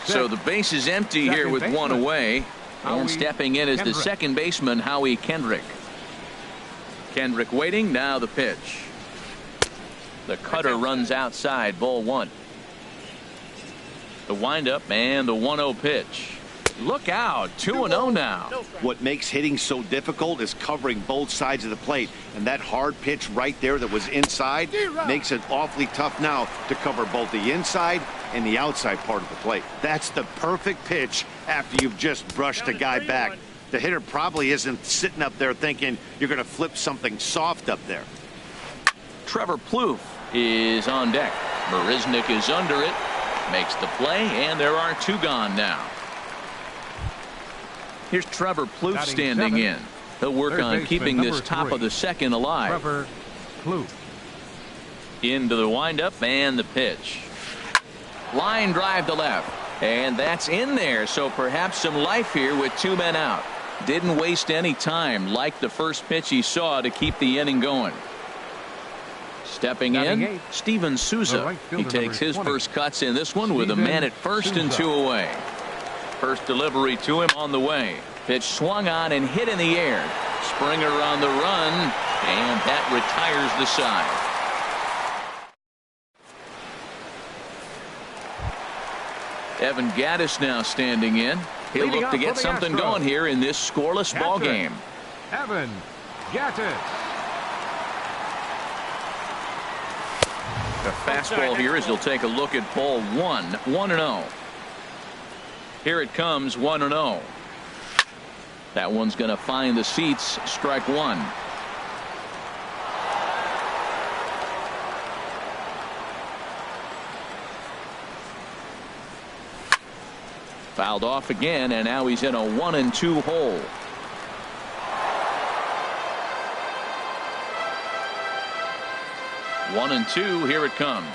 So the base is empty here with one away. And stepping in is the second baseman, Howie Kendrick. Kendrick waiting. Now the pitch. The cutter runs outside. Ball one. The windup and the 1-0 pitch. Look out. 2-0 now. What makes hitting so difficult is covering both sides of the plate. And that hard pitch right there that was inside makes it awfully tough now to cover both the inside and the outside part of the plate. That's the perfect pitch after you've just brushed a guy back. The hitter probably isn't sitting up there thinking you're going to flip something soft up there. Trevor Plouffe is on deck. Marisnick is under it. Makes the play, and there are two gone now. Here's Trevor Plouffe standing in. He'll work on keeping this top of the second alive. Trevor Plouffe. Into the windup and the pitch. Line drive to left. And that's in there, so perhaps some life here with two men out. Didn't waste any time like the first pitch he saw to keep the inning going. Stepping in, Steven Souza. He takes his first cuts in this one with a man at first and two away. First delivery to him on the way. Pitch swung on and hit in the air. Springer on the run, and that retires the side. Evan Gattis now standing in. He'll look to get something going here in this scoreless ball game. Evan Gattis. A fastball here as he'll take a look at ball one. 1-0. Here it comes. 1-0. That one's going to find the seats. Strike one. Fouled off again, and now he's in a 1-2 hole. One and two. Here it comes.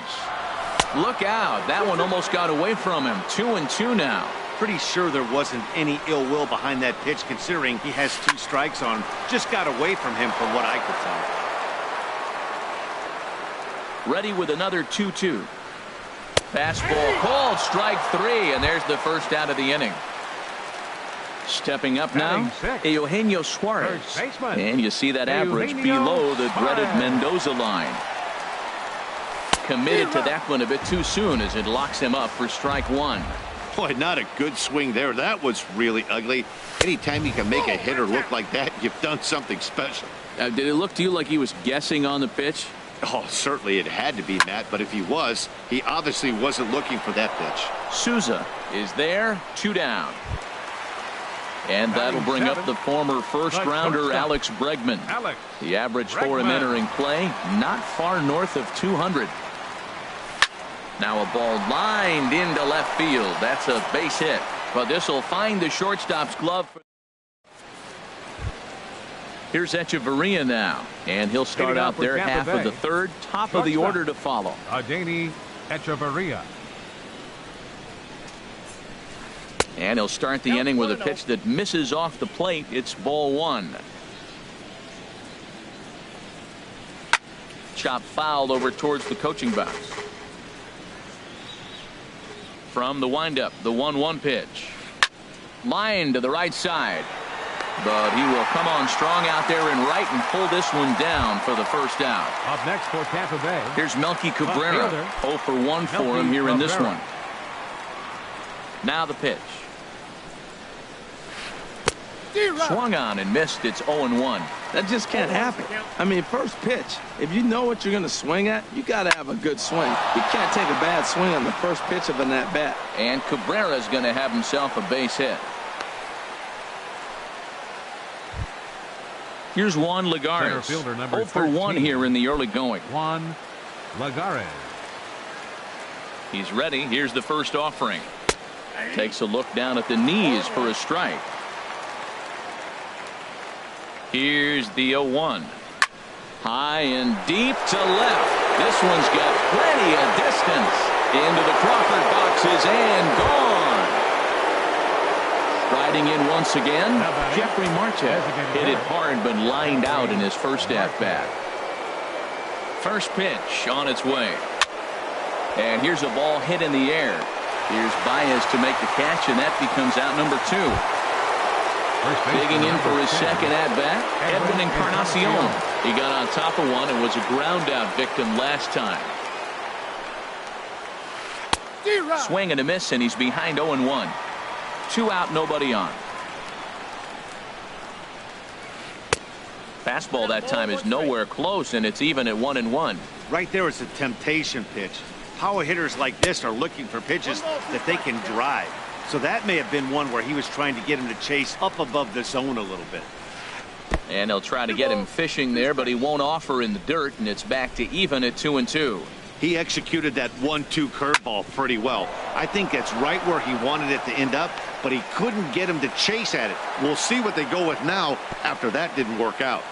Look out. That one almost got away from him. 2-2 now. Pretty sure there wasn't any ill will behind that pitch, considering he has two strikes on him. Just got away from him from what I could tell. Ready with another 2-2. Fastball called. Strike three, and there's the first out of the inning. Stepping up now, Eugenio Suarez. And you see that average below the dreaded Mendoza line. Committed to that one a bit too soon as it locks him up for strike one. Boy, not a good swing there. That was really ugly. Anytime you can make a hitter look like that, you've done something special. Did it look to you like he was guessing on the pitch? Oh, certainly it had to be, Matt, but if he was, he obviously wasn't looking for that pitch. Souza is there. Two down. And that'll bring up the former first-rounder Alex Bregman. The average for him entering play, not far north of 200. Now a ball lined into left field. That's a base hit. But this will find the shortstop's glove. Here's Echeverria now. And he'll start out their half of the third. Top of the order to follow. Adeiny Echeverria. And he'll start the inning with a pitch that misses off the plate. It's ball one. Chop fouled over towards the coaching box. From the windup, the 1-1 pitch. Line to the right side. But he will come on strong out there in right and pull this one down for the first out. Up next for Tampa Bay. Here's Melky Cabrera. 0 for 1 for him here in this one. Now the pitch. Swung on and missed. It's 0-1. That just can't happen. I mean, first pitch, if you know what you're going to swing at, you got to have a good swing. You can't take a bad swing on the first pitch of an at-bat. And Cabrera's going to have himself a base hit. Here's Juan Lagares. 0 for 1 here in the early going. Juan Lagares. He's ready. Here's the first offering. Takes a look down at the knees for a strike. Here's the 0-1. High and deep to left. This one's got plenty of distance. Into the Crawford boxes and gone. Riding in once again, Jeffrey Marte hit it hard but lined out in his first at-bat. First pitch on its way. And here's a ball hit in the air. Here's Baez to make the catch, and that becomes out number 2. Digging in for his second at-bat, Edwin Encarnacion. He got on top of one and was a ground-out victim last time. Swing and a miss, and he's behind 0-1. 2 out, nobody on. Fastball that time is nowhere close, and it's even at 1-1. Right there is a temptation pitch. Power hitters like this are looking for pitches that they can drive. So that may have been one where he was trying to get him to chase up above the zone a little bit. And they'll try to get him fishing there, but he won't offer in the dirt, and it's back to even at 2-2. He executed that 1-2 curveball pretty well. I think that's right where he wanted it to end up, but he couldn't get him to chase at it. We'll see what they go with now after that didn't work out.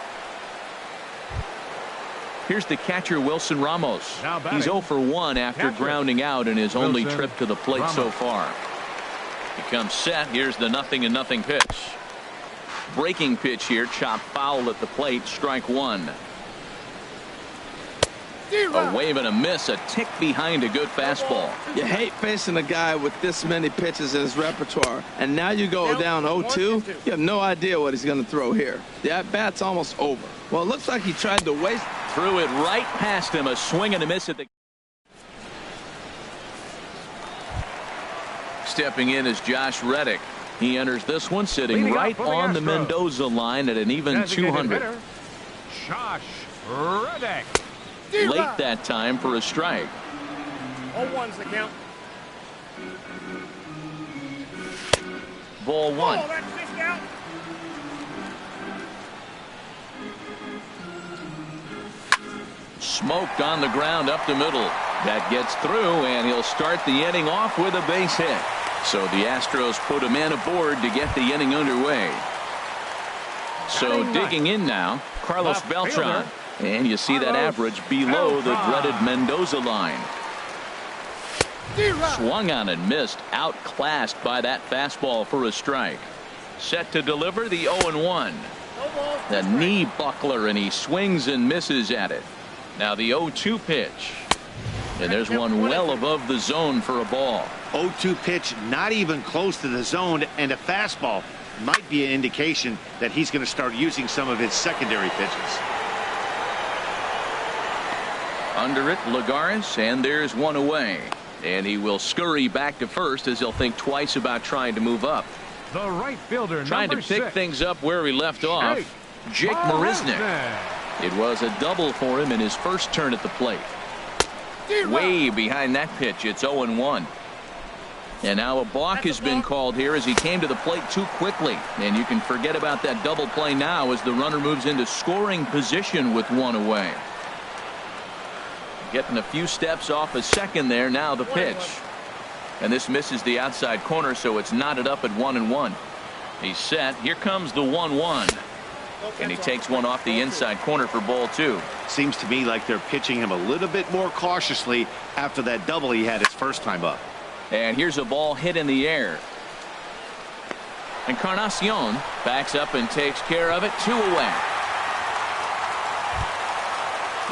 Here's the catcher, Wilson Ramos. He's 0 for 1 after grounding out in his only trip to the plate so far. He comes set. Here's the 0-0 pitch. Breaking pitch here, chopped foul at the plate, strike 1. A wave and a miss, a tick behind a good fastball. You hate facing a guy with this many pitches in his repertoire, and now you go down 0-2. You have no idea what he's going to throw here. The at-bat's almost over. Well, it looks like he tried to waste. Threw it right past him, a swing and a miss at the. Stepping in is Josh Reddick. He enters this one sitting right on the Mendoza line at an even 200. Josh Reddick. Late that time for a strike. 0-1's the count. Ball 1. Oh, that's fished out. Smoked on the ground up the middle. That gets through, and he'll start the inning off with a base hit. So the Astros put a man aboard to get the inning underway. So digging in now, Carlos Beltran. And you see that average below the dreaded Mendoza line. Swung on and missed, outclassed by that fastball for a strike. Set to deliver the 0-1. The knee buckler, and he swings and misses at it. Now the 0-2 pitch. And there's one well above the zone for a ball. 0-2 pitch, not even close to the zone, and a fastball might be an indication that he's going to start using some of his secondary pitches. Under it, Lagares, and there's one away. And he will scurry back to first as he'll think twice about trying to move up. The right fielder, trying to pick things up where he left off. Jake Marisnick. It was a double for him in his first turn at the plate. Way behind that pitch, it's 0-1. And now a balk has been called here as he came to the plate too quickly. And you can forget about that double play now as the runner moves into scoring position with one away. Getting a few steps off a second there. Now the pitch. And this misses the outside corner, so it's knotted up at 1-1. He's set. Here comes the 1-1. And he takes one off the inside corner for ball 2. Seems to me like they're pitching him a little bit more cautiously after that double he had his first time up. And here's a ball hit in the air. Encarnacion backs up and takes care of it. 2 away.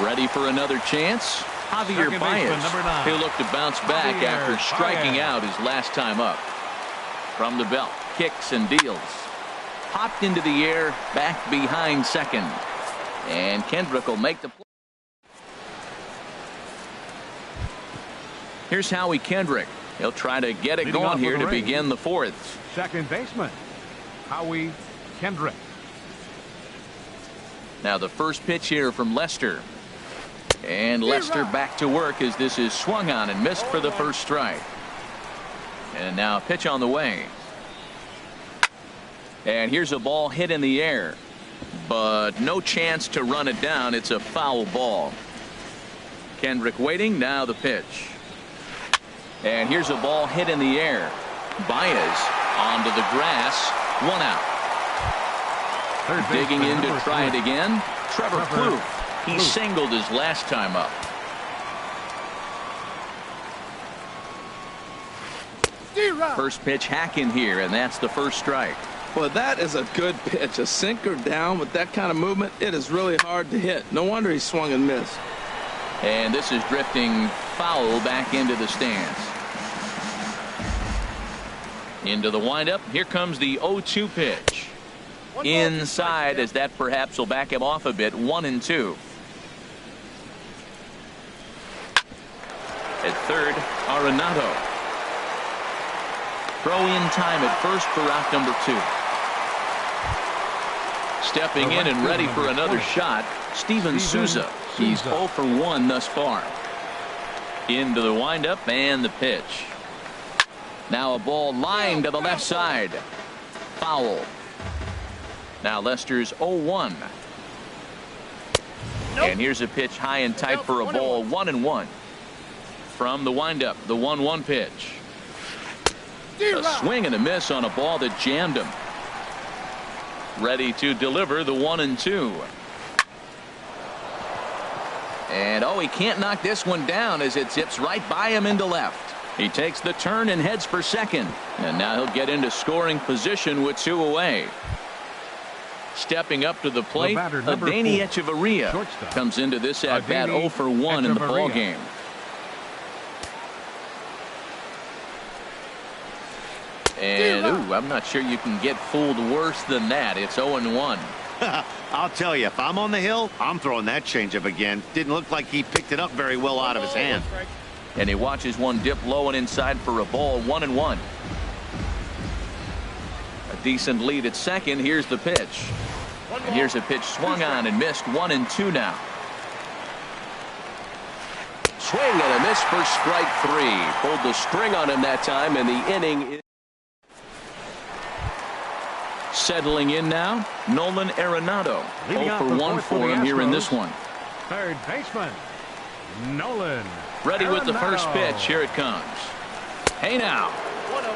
Ready for another chance? Javier Baez. He'll look to bounce back after striking out his last time up. From the belt, kicks and deals. Popped into the air, back behind second. And Kendrick will make the play. Here's Howie Kendrick. He'll try to get it going here to begin the 4th. Second baseman, Howie Kendrick. Now the first pitch here from Lester. And Lester back to work as this is swung on and missed for the first strike. And now a pitch on the way. And here's a ball hit in the air. But no chance to run it down. It's a foul ball. Kendrick waiting. Now the pitch. And here's a ball hit in the air. Baez onto the grass. 1 out. Digging in to try it again. Trevor Plouffe. He singled his last time up. First pitch hacking here, and that's the first strike. Well, that is a good pitch. A sinker down with that kind of movement, it is really hard to hit. No wonder he swung and missed. And this is drifting foul back into the stands. Into the windup. Here comes the 0-2 pitch. Inside, as that perhaps will back him off a bit. 1-2. At third, Arenado. Throw in time at first for out number 2. Stepping in and ready for another shot, Steven Souza. He's 0 for 1 thus far. Into the windup and the pitch. Now a ball lined to the left side. Foul. Now Lester's 0-1. And here's a pitch high and tight for a ball. 1-1. From the windup, the 1-1 pitch. A swing and a miss on a ball that jammed him. Ready to deliver the 1-2. And he can't knock this one down as it zips right by him into left. He takes the turn and heads for second. And now he'll get into scoring position with 2 away. Stepping up to the plate, Adeiny Echeverria comes into this at bat 0 for 1 in the ball game. And I'm not sure you can get fooled worse than that. It's 0-1. I'll tell you, if I'm on the hill, I'm throwing that changeup again. Didn't look like he picked it up very well out of his hand. And he watches one dip low and inside for a ball. 1-1. A decent lead at second. Here's the pitch. And here's a pitch swung on and missed. 1-2 now. Swing and a miss for strike 3. Pulled the string on him that time, and the inning is settling in now. Nolan Arenado. 0 for 1 for him here in this one. Third baseman, Nolan. Ready with the first pitch. Here it comes. Hey now. 1-0.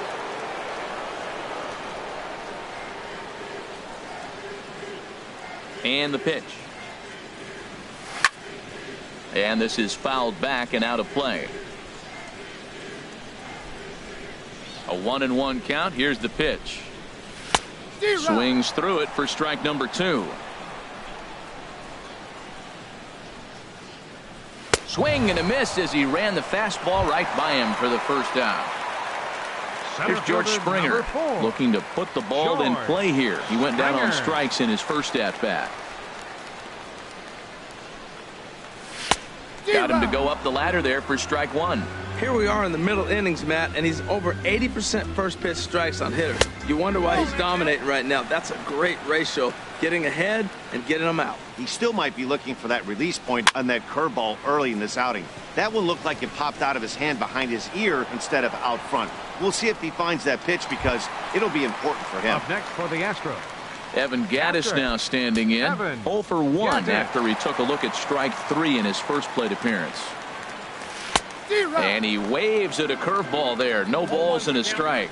And the pitch. And this is fouled back and out of play. A 1-1 count. Here's the pitch. Swings through it for strike number 2. Swing and a miss as he ran the fastball right by him for the first out. Here's George Springer looking to put the ball in play here. He went down on strikes in his first at bat. Got him to go up the ladder there for strike 1. Here we are in the middle innings, Matt, and he's over 80% first pitch strikes on hitters. You wonder why he's dominating right now. That's a great ratio, getting ahead and getting them out. He still might be looking for that release point on that curveball early in this outing. That one looked like it popped out of his hand behind his ear instead of out front. We'll see if he finds that pitch because it'll be important for him. Up next for the Astros, Evan Gattis now standing in. 0 for 1 after he took a look at strike 3 in his first plate appearance. And he waves at a curveball there. No balls and a strike.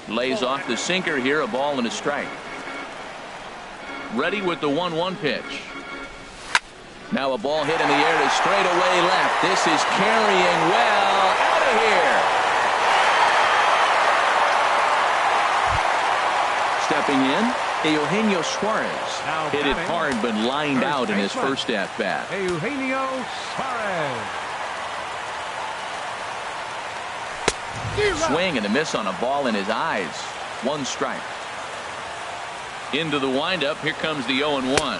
Lays off the sinker here. A ball and a strike. Ready with the 1-1 pitch. Now a ball hit in the air to straightaway left. This is carrying well out of here. Stepping in, Eugenio Suarez. Now Hit it batting, hard but lined out in his baseman, first at bat. Eugenio Suarez. Swing and a miss on a ball in his eyes. 1 strike. Into the windup. Here comes the 0-1.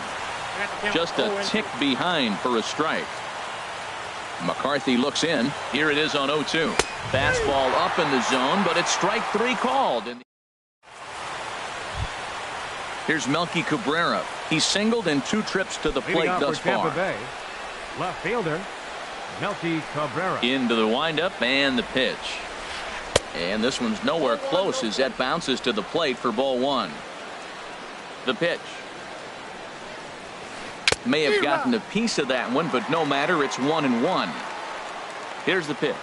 Just a tick behind for a strike. McCarthy looks in. Here it is on 0-2. Fastball up in the zone, but it's strike 3 called. Here's Melky Cabrera. He singled in 2 trips to the plate thus far. Bay, left fielder Melky Cabrera. Into the windup and the pitch. And this one's nowhere close as that bounces to the plate for ball 1. The pitch. May have gotten a piece of that one, but no matter. It's 1-1. Here's the pitch.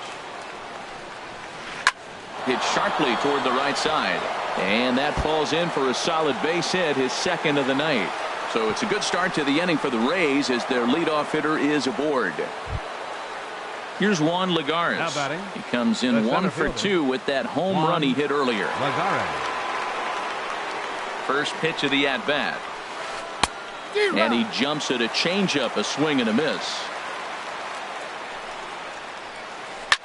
Hit sharply toward the right side. And that falls in for a solid base hit, his second of the night. So it's a good start to the inning for the Rays as their leadoff hitter is aboard. Here's Juan Lagares. He comes in 1 for 2 with that home run he hit earlier. First pitch of the at-bat. And he jumps at a changeup, a swing and a miss.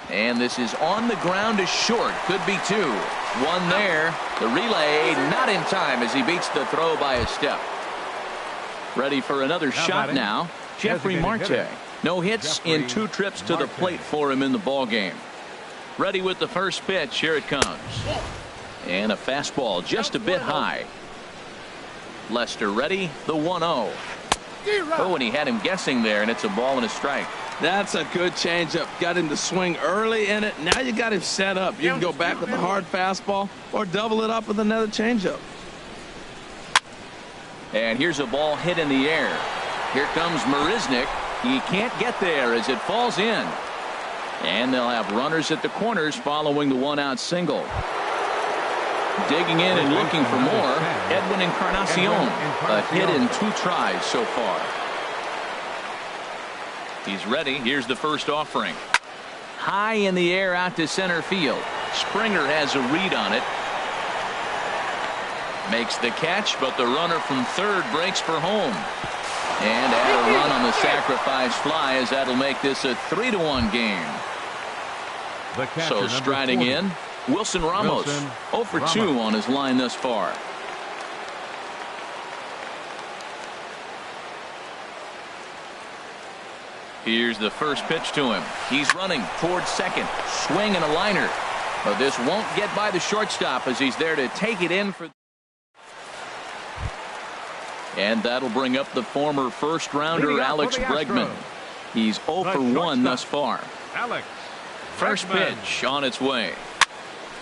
And this is on the ground to short. Could be 2. 1 there. The relay not in time as he beats the throw by a step. Ready for another shot now. Jeffrey Marte. No hits in 2 trips to the plate for him in the ball game. Ready with the first pitch. Here it comes. And a fastball just a bit high. Lester ready. The 1-0. Oh, and he had him guessing there, and it's a ball and a strike. That's a good changeup. Got him to swing early in it. Now you got him set up. You can go back with a hard fastball or double it up with another changeup. And here's a ball hit in the air. Here comes Marisnick. He can't get there as it falls in. And they'll have runners at the corners following the 1-out single. Digging in and looking for more, Edwin Encarnacion. A hit in 2 tries so far. He's ready. Here's the first offering. High in the air out to center field. Springer has a read on it. Makes the catch, but the runner from third breaks for home. And add a run on the sacrifice fly as that'll make this a 3-1 game. So striding in, Wilson Ramos. 0 for 2 on his line thus far. Here's the first pitch to him. He's running towards second. Swing and a liner. But this won't get by the shortstop as he's there to take it in for. And that'll bring up the former first-rounder Alex Bregman. He's 0 for 1 thus far. First pitch on its way.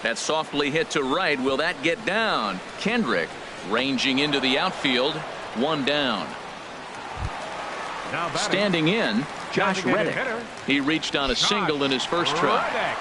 That softly hit to right. Will that get down? Kendrick ranging into the outfield. 1 down. Standing in, Josh Reddick. He reached on a single in his first try.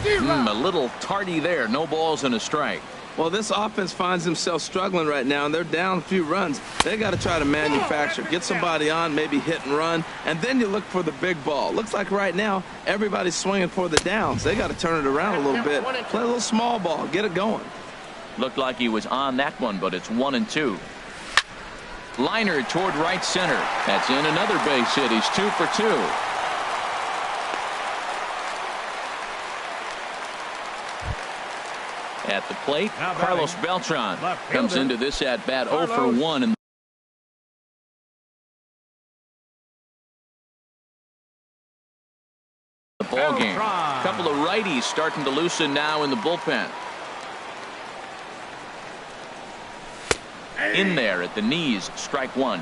A little tardy there. No balls and a strike. Well, this offense finds themselves struggling right now, and they're down a few runs. They got to try to manufacture, get somebody on, maybe hit and run, and then you look for the big ball. Looks like right now everybody's swinging for the downs. They got to turn it around a little bit, play a little small ball, get it going. Looked like he was on that one, but it's 1-2. Liner toward right center. That's in another base hit. He's 2 for 2. At the plate, Carlos Beltran comes into this at bat 0 for 1 in the ball game. A couple of righties starting to loosen now in the bullpen. In there at the knees, strike 1.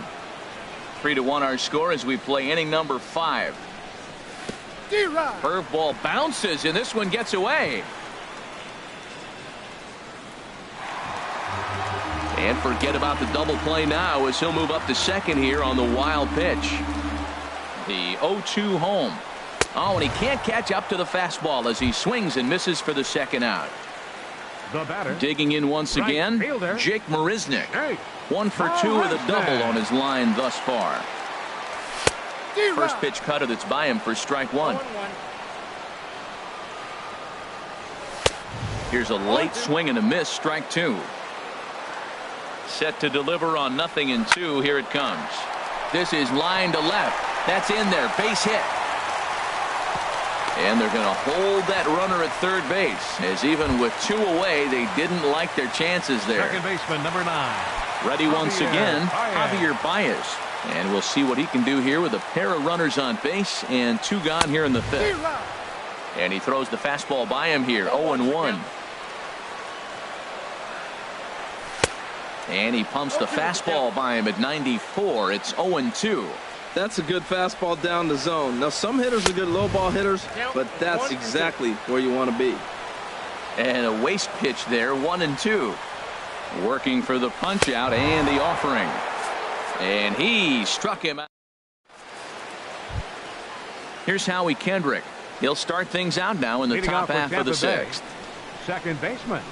3-1 our score as we play inning number 5. Curveball bounces and this one gets away. And forget about the double play now as he'll move up to second here on the wild pitch. The 0-2 home. Oh, and he can't catch up to the fastball as he swings and misses for the second out. Digging in once again, Jake Marisnick. 1 for 2 with a double on his line thus far. First pitch cutter that's by him for strike 1. Here's a late swing and a miss, strike 2. Set to deliver on 0-2. Here it comes. This is line to left. That's in there. Base hit. And they're going to hold that runner at third base, as even with 2 away, they didn't like their chances there. Second baseman, number 9. Ready once again, Javier Baez. And we'll see what he can do here with a pair of runners on base and 2 gone here in the 5th. And he throws the fastball by him here, 0-1. And he pumps the fastball by him at 94. It's 0-2. That's a good fastball down the zone. Now, some hitters are good low ball hitters, but that's exactly where you want to be. And a waste pitch there, 1-2. Working for the punch out and the offering. And he struck him out. Here's Howie Kendrick. He'll start things out now in the Leading top off for half of the Tampa Bay, sixth. second baseman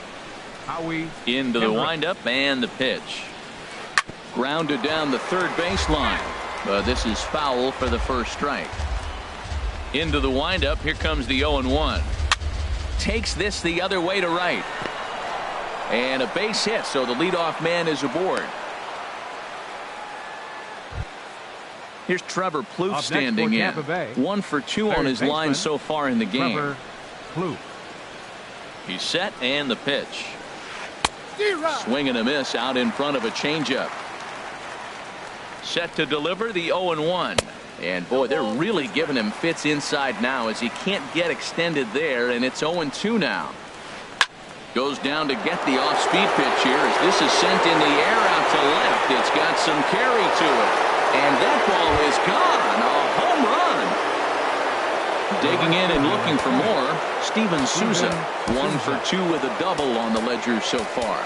Howie Into the Kendrick. windup and the pitch. Grounded down the third baseline. But this is foul for the first strike. Into the windup. Here comes the 0-1. Takes this the other way to right. And a base hit, so the leadoff man is aboard. Here's Trevor Plouffe Up standing next for in. Tampa Bay, 1 for 2 third on his line baseman, so far in the game. Trevor Plouffe. He's set and the pitch. Swing and a miss out in front of a changeup. Set to deliver the 0-1. And boy, they're really giving him fits inside now as he can't get extended there, and it's 0-2 now. Goes down to get the off-speed pitch here as this is sent in the air out to left. It's got some carry to it. And that ball is gone. A home run. Digging in and looking for more, Steven Souza. 1 for 2 with a double on the ledger so far.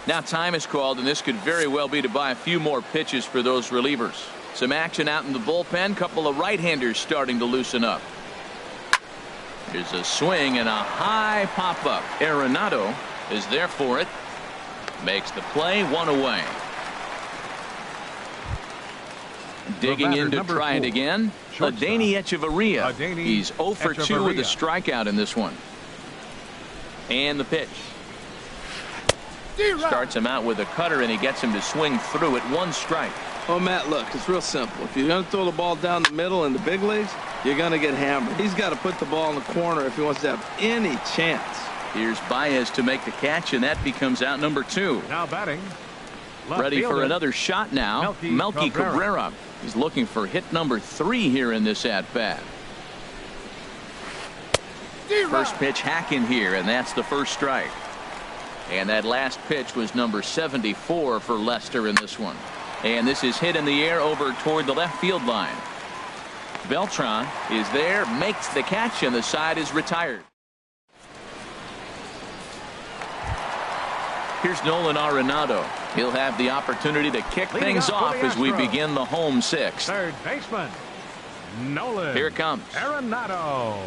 Now time is called, and this could very well be to buy a few more pitches for those relievers. Some action out in the bullpen. Couple of right-handers starting to loosen up. Here's a swing and a high pop-up. Arenado is there for it. Makes the play, 1 away. Digging in to try it again. Adeiny Echeverria. He's 0 for 2 with a strikeout in this one. And the pitch. Starts him out with a cutter, and he gets him to swing through it. 1 strike. Oh, Matt, look, it's real simple. If you're going to throw the ball down the middle in the big leagues, you're going to get hammered. He's got to put the ball in the corner if he wants to have any chance. Here's Baez to make the catch, and that becomes out number 2. Now batting. Left Ready for fielder, another shot now. Melky Cabrera. He's looking for hit number 3 here in this at-bat. First pitch hacking here, and that's the first strike. And that last pitch was number 74 for Lester in this one. And this is hit in the air over toward the left field line. Beltran is there, makes the catch, and the side is retired. Here's Nolan Arenado. He'll have the opportunity to kick things off as we begin the home 6th. Third baseman Nolan. Here it comes. Arenado.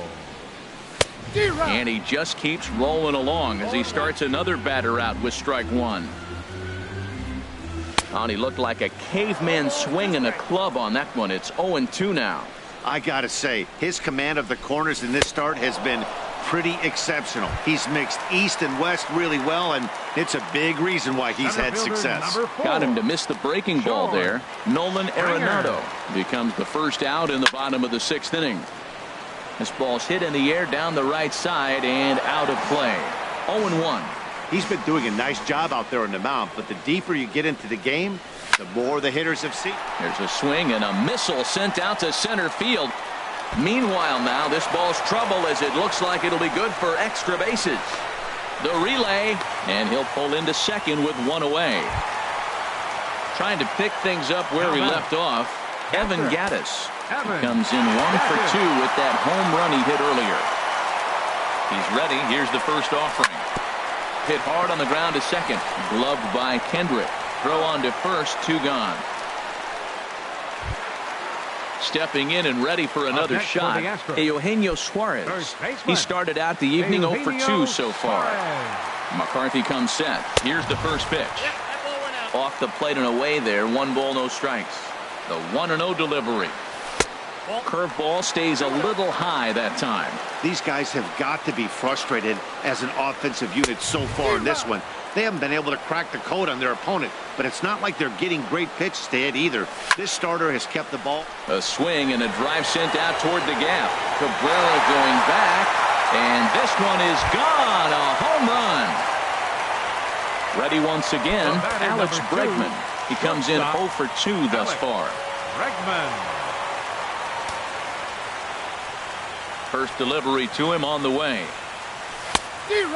And he just keeps rolling along as he starts another batter out with strike 1. Oh, and he looked like a caveman swinging a club on that one. It's 0-2 now. I got to say, his command of the corners in this start has been pretty exceptional. He's mixed east and west really well, and it's a big reason why he's had success. Got him to miss the breaking ball there. Nolan Arenado becomes the first out in the bottom of the 6th inning. This ball's hit in the air down the right side and out of play. 0-1. He's been doing a nice job out there on the mound, but the deeper you get into the game, the more the hitters have seen. There's a swing and a missile sent out to center field. Meanwhile now, this ball's trouble as it looks like it'll be good for extra bases. The relay, and he'll pull into second with 1 away. Trying to pick things up where he left off, Evan Gattis. Comes in 1 for 2 with that home run he hit earlier. He's ready. Here's the first offering. Hit hard on the ground to second. Gloved by Kendrick. Throw on to first. 2 gone. Stepping in and ready for another shot, Eugenio Suarez. He started out the evening 0 for 2 so far. McCarthy comes set. Here's the first pitch. Off the plate and away there. 1 ball, no strikes. The 1-0 delivery. Curveball stays a little high that time. These guys have got to be frustrated as an offensive unit so far in this one. They haven't been able to crack the code on their opponent, but it's not like they're getting great pitches to hit either. This starter has kept the ball. A swing and a drive sent out toward the gap. Cabrera going back, and this one is gone. A home run. Ready once again, Alex Bregman. He comes in 0 for 2 thus far. Bregman. First delivery to him on the way.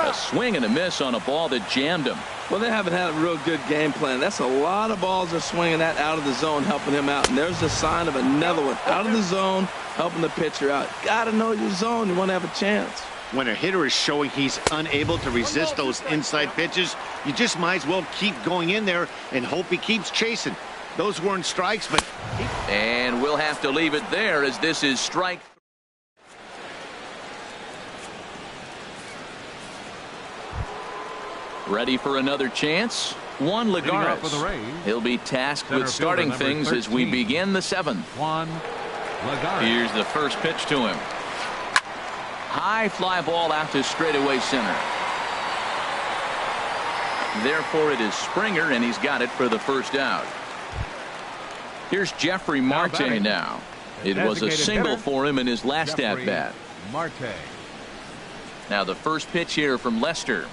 A swing and a miss on a ball that jammed him. Well, they haven't had a real good game plan. That's a lot of balls they're swinging at out of the zone, helping him out. And there's a sign of another one out of the zone, helping the pitcher out. Got to know your zone. You want to have a chance. When a hitter is showing he's unable to resist those inside pitches, you just might as well keep going in there and hope he keeps chasing. Those weren't strikes, but... And we'll have to leave it there as this is strike. Ready for another chance? Juan Lagares. He'll be tasked with starting things as we begin the 7th. Juan Lagares. Here's the first pitch to him. High fly ball out to straightaway center. Therefore, it is Springer, and he's got it for the first out. Here's Jeffrey Marte now. It was a single for him in his last at-bat. Marte. Now the first pitch here from Lester.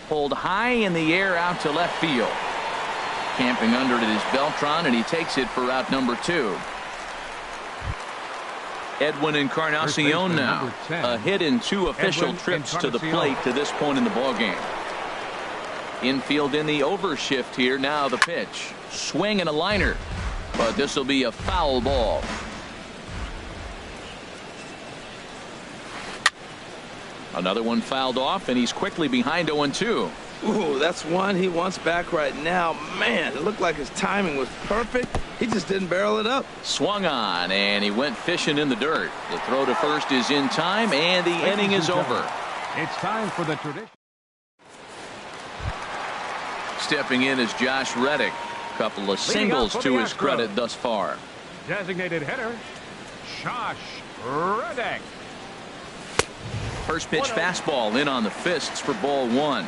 Pulled high in the air out to left field. Camping under it is Beltran, and he takes it for out number 2. Edwin Encarnacion now. A hit in 2 official trips to the plate to this point in the ballgame. Infield in the overshift here. Now the pitch. Swing and a liner. But this will be a foul ball. Another one fouled off, and he's quickly behind 0-2. Ooh, that's one he wants back right now. Man, it looked like his timing was perfect. He just didn't barrel it up. Swung on, and he went fishing in the dirt. The throw to first is in time, and the inning is over. It's time for the tradition. Stepping in is Josh Reddick. Couple of singles to his credit thus far. Designated hitter, Josh Reddick. First pitch fastball in on the fists for ball 1.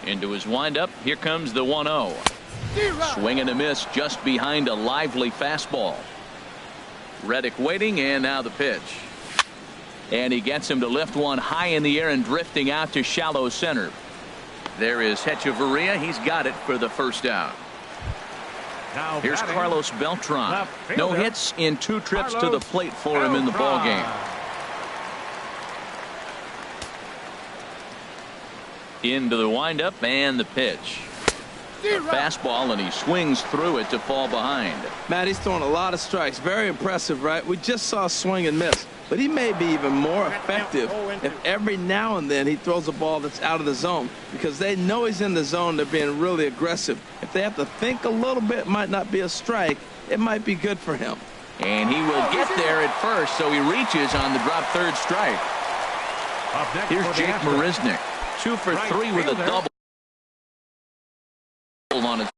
Into his windup. Here comes the 1-0. Swing and a miss just behind a lively fastball. Reddick waiting, and now the pitch. And he gets him to lift one high in the air and drifting out to shallow center. There is Hechavarria. He's got it for the first out. Now here's batting, Carlos Beltran. No hits in 2 trips to the plate for him in the ballgame. Into the windup and the pitch. A fastball, and he swings through it to fall behind. Matt, he's throwing a lot of strikes. Very impressive, right? We just saw a swing and miss. But he may be even more effective if every now and then he throws a ball that's out of the zone, because they know he's in the zone. They're being really aggressive. If they have to think a little bit, it might not be a strike. It might be good for him. And he will get there at first, so he reaches on the drop third strike. Here's Jake Marisnick. 2 for 3 with a double on his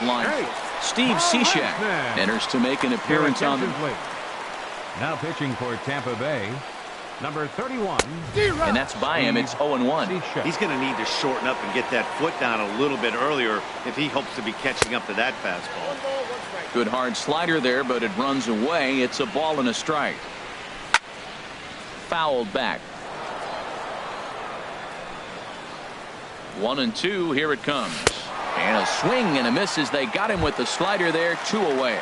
line. Steve Cishek enters to make an appearance on the... Now pitching for Tampa Bay, number 31. And that's by him. It's 0-1. He's going to need to shorten up and get that foot down a little bit earlier if he hopes to be catching up to that fastball. Good hard slider there, but it runs away. It's a ball and a strike. Fouled back. 1-2. Here it comes. And a swing and a miss as they got him with the slider there. 2 away.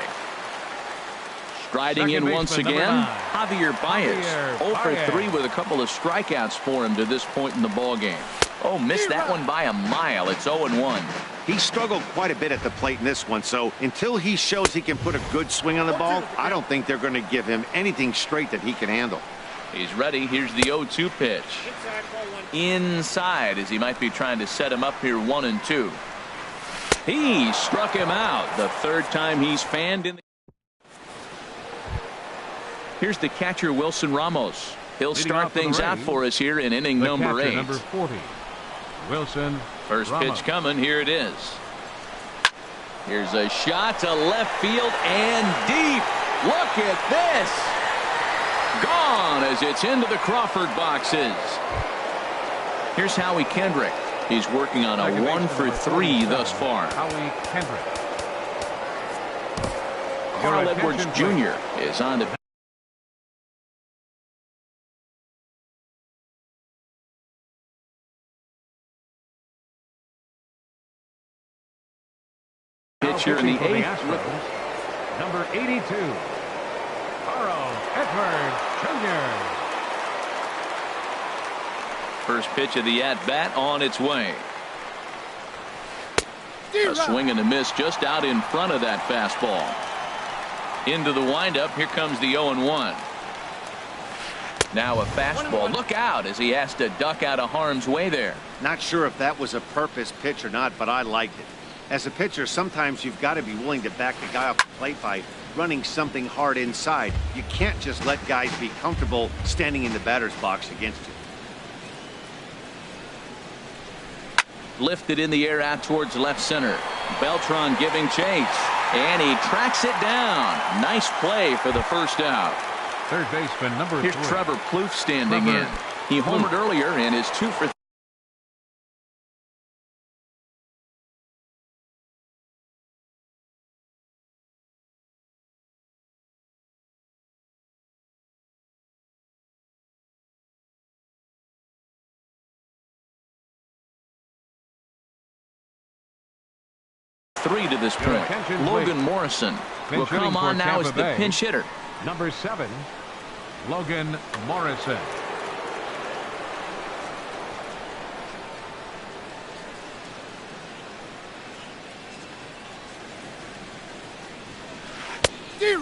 Striding in once again, Javier Baez. 0 for 3 with a couple of strikeouts for him to this point in the ballgame. Oh, missed that one by a mile. It's 0-1. He struggled quite a bit at the plate in this one, so until he shows he can put a good swing on the ball, I don't think they're going to give him anything straight that he can handle. He's ready. Here's the 0-2 pitch. Inside, as he might be trying to set him up here. 1-2. He struck him out the 3rd time he's fanned in the... Here's the catcher, Wilson Ramos. He'll start things out for us here in inning number 8. Number 40, Wilson First Ramos. pitch coming. Here it is. Here's a shot to left field and deep. Look at this. Gone as it's into the Crawford boxes. Here's Howie Kendrick. He's working on a 1 for 3 thus far. Howie Kendrick. Carl Edwards Jr. is on the pitch here in the 8th. Number 82, Carl Edwards Jr. First pitch of the at-bat on its way. A swing and a miss just out in front of that fastball. Into the windup. Here comes the 0-1. Now a fastball. Look out as he has to duck out of harm's way there. Not sure if that was a purpose pitch or not, but I liked it. As a pitcher, sometimes you've got to be willing to back the guy off the plate by running something hard inside. You can't just let guys be comfortable standing in the batter's box against you. Lifted in the air out towards left center. Beltran giving chase. And he tracks it down. Nice play for the first out. Third baseman number 3. Here's Trevor Plouffe standing in. He homered earlier and is 2 for 3 to this point. Logan Morrison will come on now as the pinch hitter. Number 7, Logan Morrison.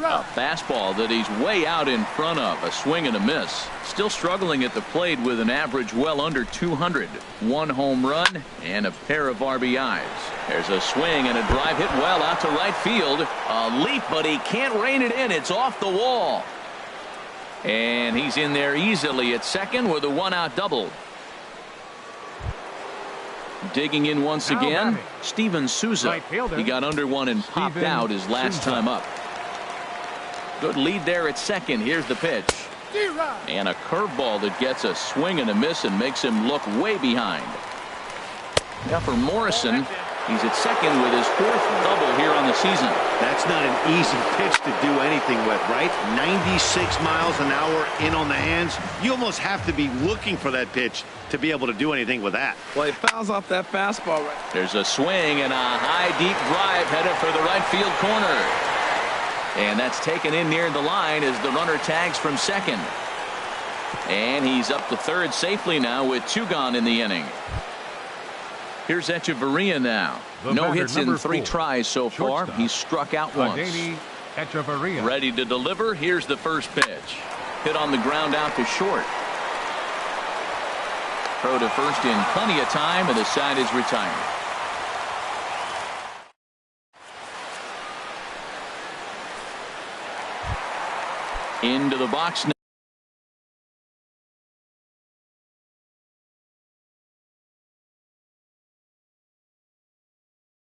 A fastball that he's way out in front of. A swing and a miss. Still struggling at the plate with an average well under 200. 1 home run and a pair of RBIs. There's a swing and a drive hit well out to right field. A leap, but he can't rein it in. It's off the wall. And he's in there easily at second with a 1-out double. Digging in once again, Steven Souza. Right fielder, he got under one and popped out his last time up. Good lead there at second. Here's the pitch. And a curveball that gets a swing and a miss and makes him look way behind. Now for Morrison, he's at second with his 4th double here on the season. That's not an easy pitch to do anything with, right? 96 miles an hour in on the hands. You almost have to be looking for that pitch to be able to do anything with that. Well, he fouls off that fastball. There's a swing and a high deep drive headed for the right field corner. And that's taken in near the line as the runner tags from second. And he's up to third safely now with 2 gone in the inning. Here's Echeverria now. No hits in 3 tries so far. He's struck out once. Echeverria. Ready to deliver. Here's the first pitch. Hit on the ground out to short. Throw to first in plenty of time, and the side is retired. Into the box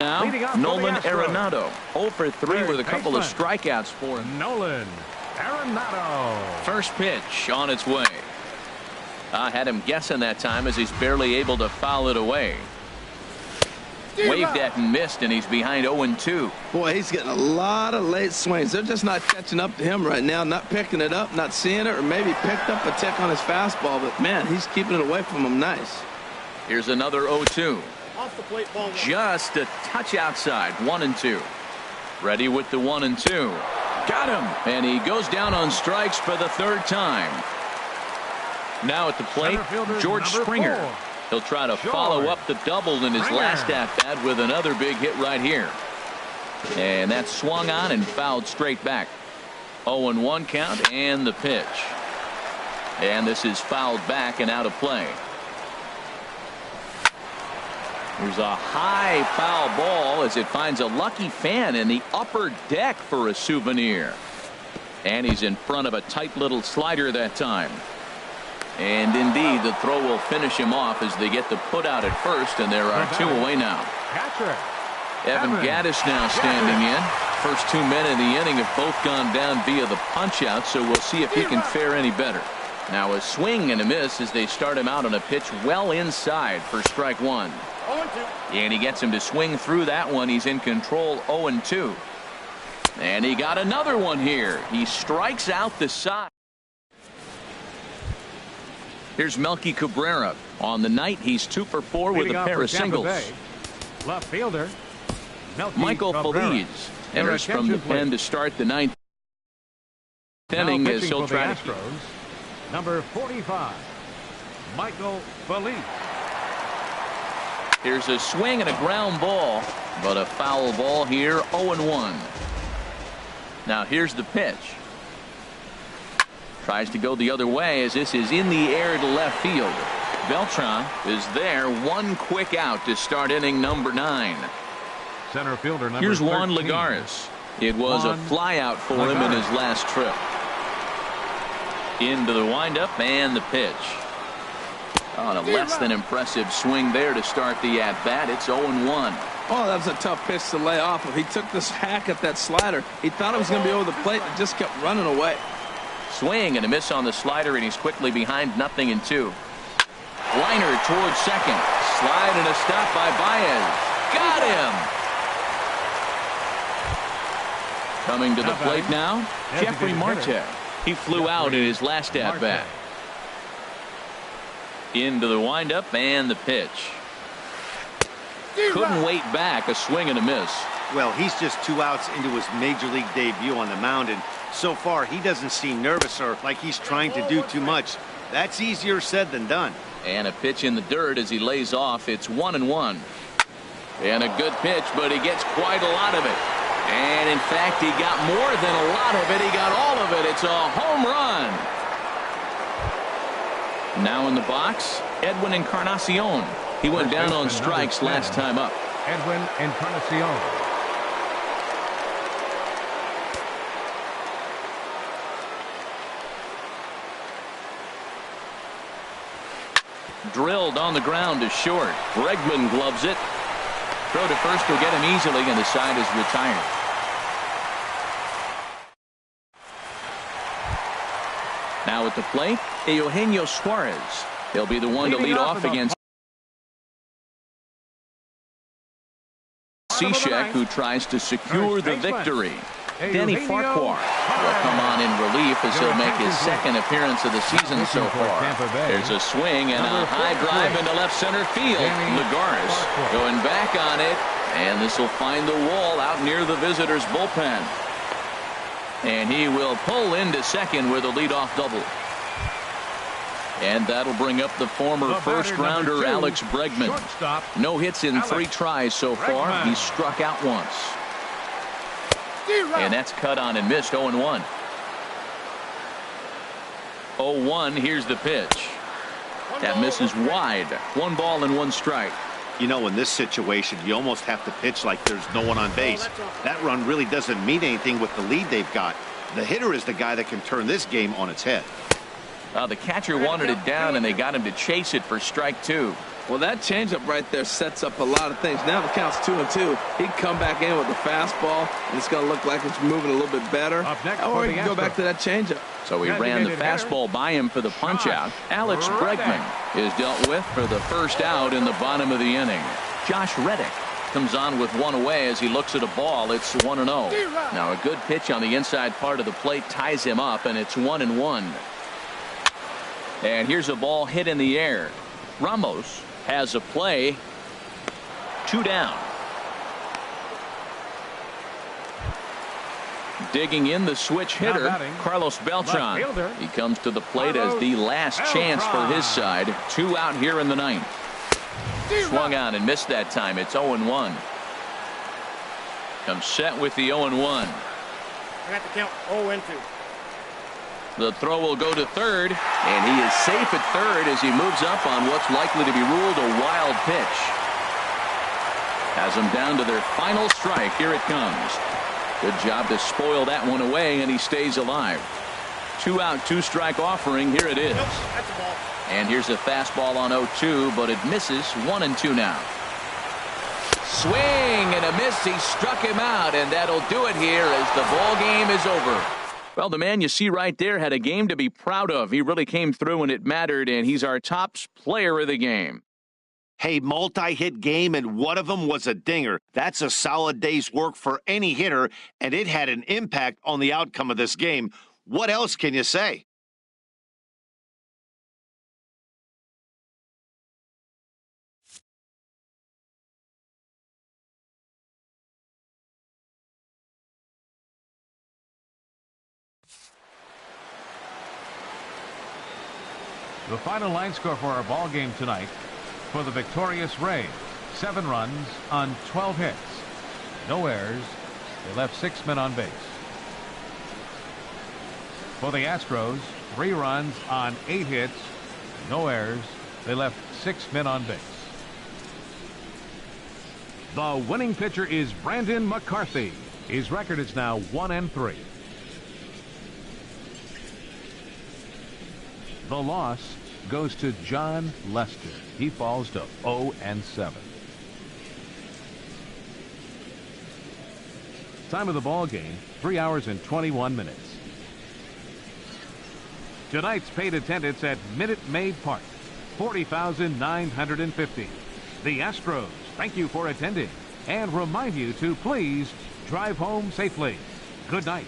now. Nolan Arenado 0 for 3 with a couple of strikeouts for him. Nolan Arenado. First pitch on its way. I had him guessing that time as he's barely able to foul it away. Waved at and missed, and he's behind 0-2. Boy, he's getting a lot of late swings. They're just not catching up to him right now, not picking it up, not seeing it, or maybe picked up a tick on his fastball. But, man, he's keeping it away from him nice. Here's another 0-2. Off the plate, ball 1. Just a touch outside. 1-2. Ready with the 1-2. Got him. And he goes down on strikes for the 3rd time. Now at the plate, George Springer. 4. He'll try to follow up the double in his last at-bat with another big hit right here. And that swung on and fouled straight back. 0-1 count and the pitch. And this is fouled back and out of play. There's a high foul ball as it finds a lucky fan in the upper deck for a souvenir. And he's in front of a tight little slider that time. And indeed, the throw will finish him off as they get the put out at first, and there are 2 away now. Evan Gaddis now standing in. First 2 men in the inning have both gone down via the punch out, so we'll see if he can fare any better. Now a swing and a miss as they start him out on a pitch well inside for strike 1. 0-2. And he gets him to swing through that one. He's in control. 0-2. And he got another one here. He strikes out the side. Here's Melky Cabrera. On the night, he's 2 for 4 with a pair of singles. Left fielder Michael Feliz enters from the pen to start the 9th inning as he'll try to. Number 45, m1245lee. Here's a swing and a ground ball, but a foul ball here, 0-1. Now here's the pitch. Tries to go the other way as this is in the air to left field. Beltran is there, one quick out to start inning number 9. Center fielder number Here's Juan 13. Lagares. It was a flyout for him in his last trip. Into the windup and the pitch. On a less than impressive swing there to start the at-bat. It's 0-1. Oh, that was a tough pitch to lay off of. He took this hack at that slider. He thought it was going to be over the plate and just kept running away. Swing and a miss on the slider, and he's quickly behind 0-2. Liner towards second. Slide and a stop by Baez. Got him! Coming to the plate now, Jeffrey Marte. He flew out in his last at-bat. Into the windup and the pitch. Couldn't wait back, a swing and a miss. Well, he's just 2 outs into his major league debut on the mound, and so far he doesn't seem nervous or like he's trying to do too much. That's easier said than done. And a pitch in the dirt as he lays off. It's 1-1. And a good pitch, but he gets quite a lot of it. And in fact, he got more than a lot of it. He got all of it. It's a home run. Now in the box, Edwin Encarnacion. He went down on strikes last time up. Edwin Encarnacion. Drilled on the ground to short. Bregman gloves it. Throw to first will get him easily, and the side is retired. Now at the plate, Eugenio Suarez. He'll be the one to lead off against Cishek, who tries to secure the victory. Denny Farquhar will come on in relief as he'll make his second appearance of the season so far. There's a swing and a high drive into left center field. Lagares going back on it, and this will find the wall out near the visitors' bullpen. And he will pull into second with a leadoff double. And that'll bring up the former first-rounder Alex Bregman. No hits in 3 tries so far. He's struck out once. And that's cut on and missed. 0-1. 0-1. Here's the pitch. That misses wide. 1 ball and 1 strike. You know, in this situation, you almost have to pitch like there's no one on base. That run really doesn't mean anything with the lead they've got. The hitter is the guy that can turn this game on its head. The catcher wanted it down, and they got him to chase it for strike 2. Well, that changeup right there sets up a lot of things. Now the count's 2-2. He can come back in with the fastball, and it's going to look like it's moving a little bit better. Or he can go back to that changeup. So he ran the fastball by him for the punch-out. Alex Bregman is dealt with for the first out in the bottom of the inning. Josh Reddick comes on with 1 away as he looks at a ball. It's 1-0. Now a good pitch on the inside part of the plate ties him up, and it's 1-1. And here's a ball hit in the air. Ramos has a play. 2 down. Digging in the switch hitter, Carlos Beltran. He comes to the plate as the last chance for his side. 2 out here in the 9th. Swung on and missed that time. It's 0-1. Comes set with the 0-1. I got to count 0-2. The throw will go to third, and he is safe at third as he moves up on what's likely to be ruled a wild pitch. Has them down to their final strike. Here it comes. Good job to spoil that one away, and he stays alive. 2 out, 2 strike offering. Here it is. Nope, that's a ball. And here's a fastball on 0-2, but it misses. 1-2 now. Swing and a miss. He struck him out, and that'll do it here as the ball game is over. Well, the man you see right there had a game to be proud of. He really came through, and it mattered, and he's our top player of the game. Hey, multi-hit game, and one of them was a dinger. That's a solid day's work for any hitter, and it had an impact on the outcome of this game. What else can you say? The final line score for our ball game tonight for the victorious Rays: 7 runs on 12 hits, no errors. They left 6 men on base. For the Astros, 3 runs on 8 hits, no errors. They left 6 men on base. The winning pitcher is Brandon McCarthy. His record is now 1-3. The loss goes to John Lester. He falls to 0-7. Time of the ball game, 3 hours and 21 minutes. Tonight's paid attendance at Minute Maid Park, 40,950. The Astros thank you for attending and remind you to please drive home safely. Good night.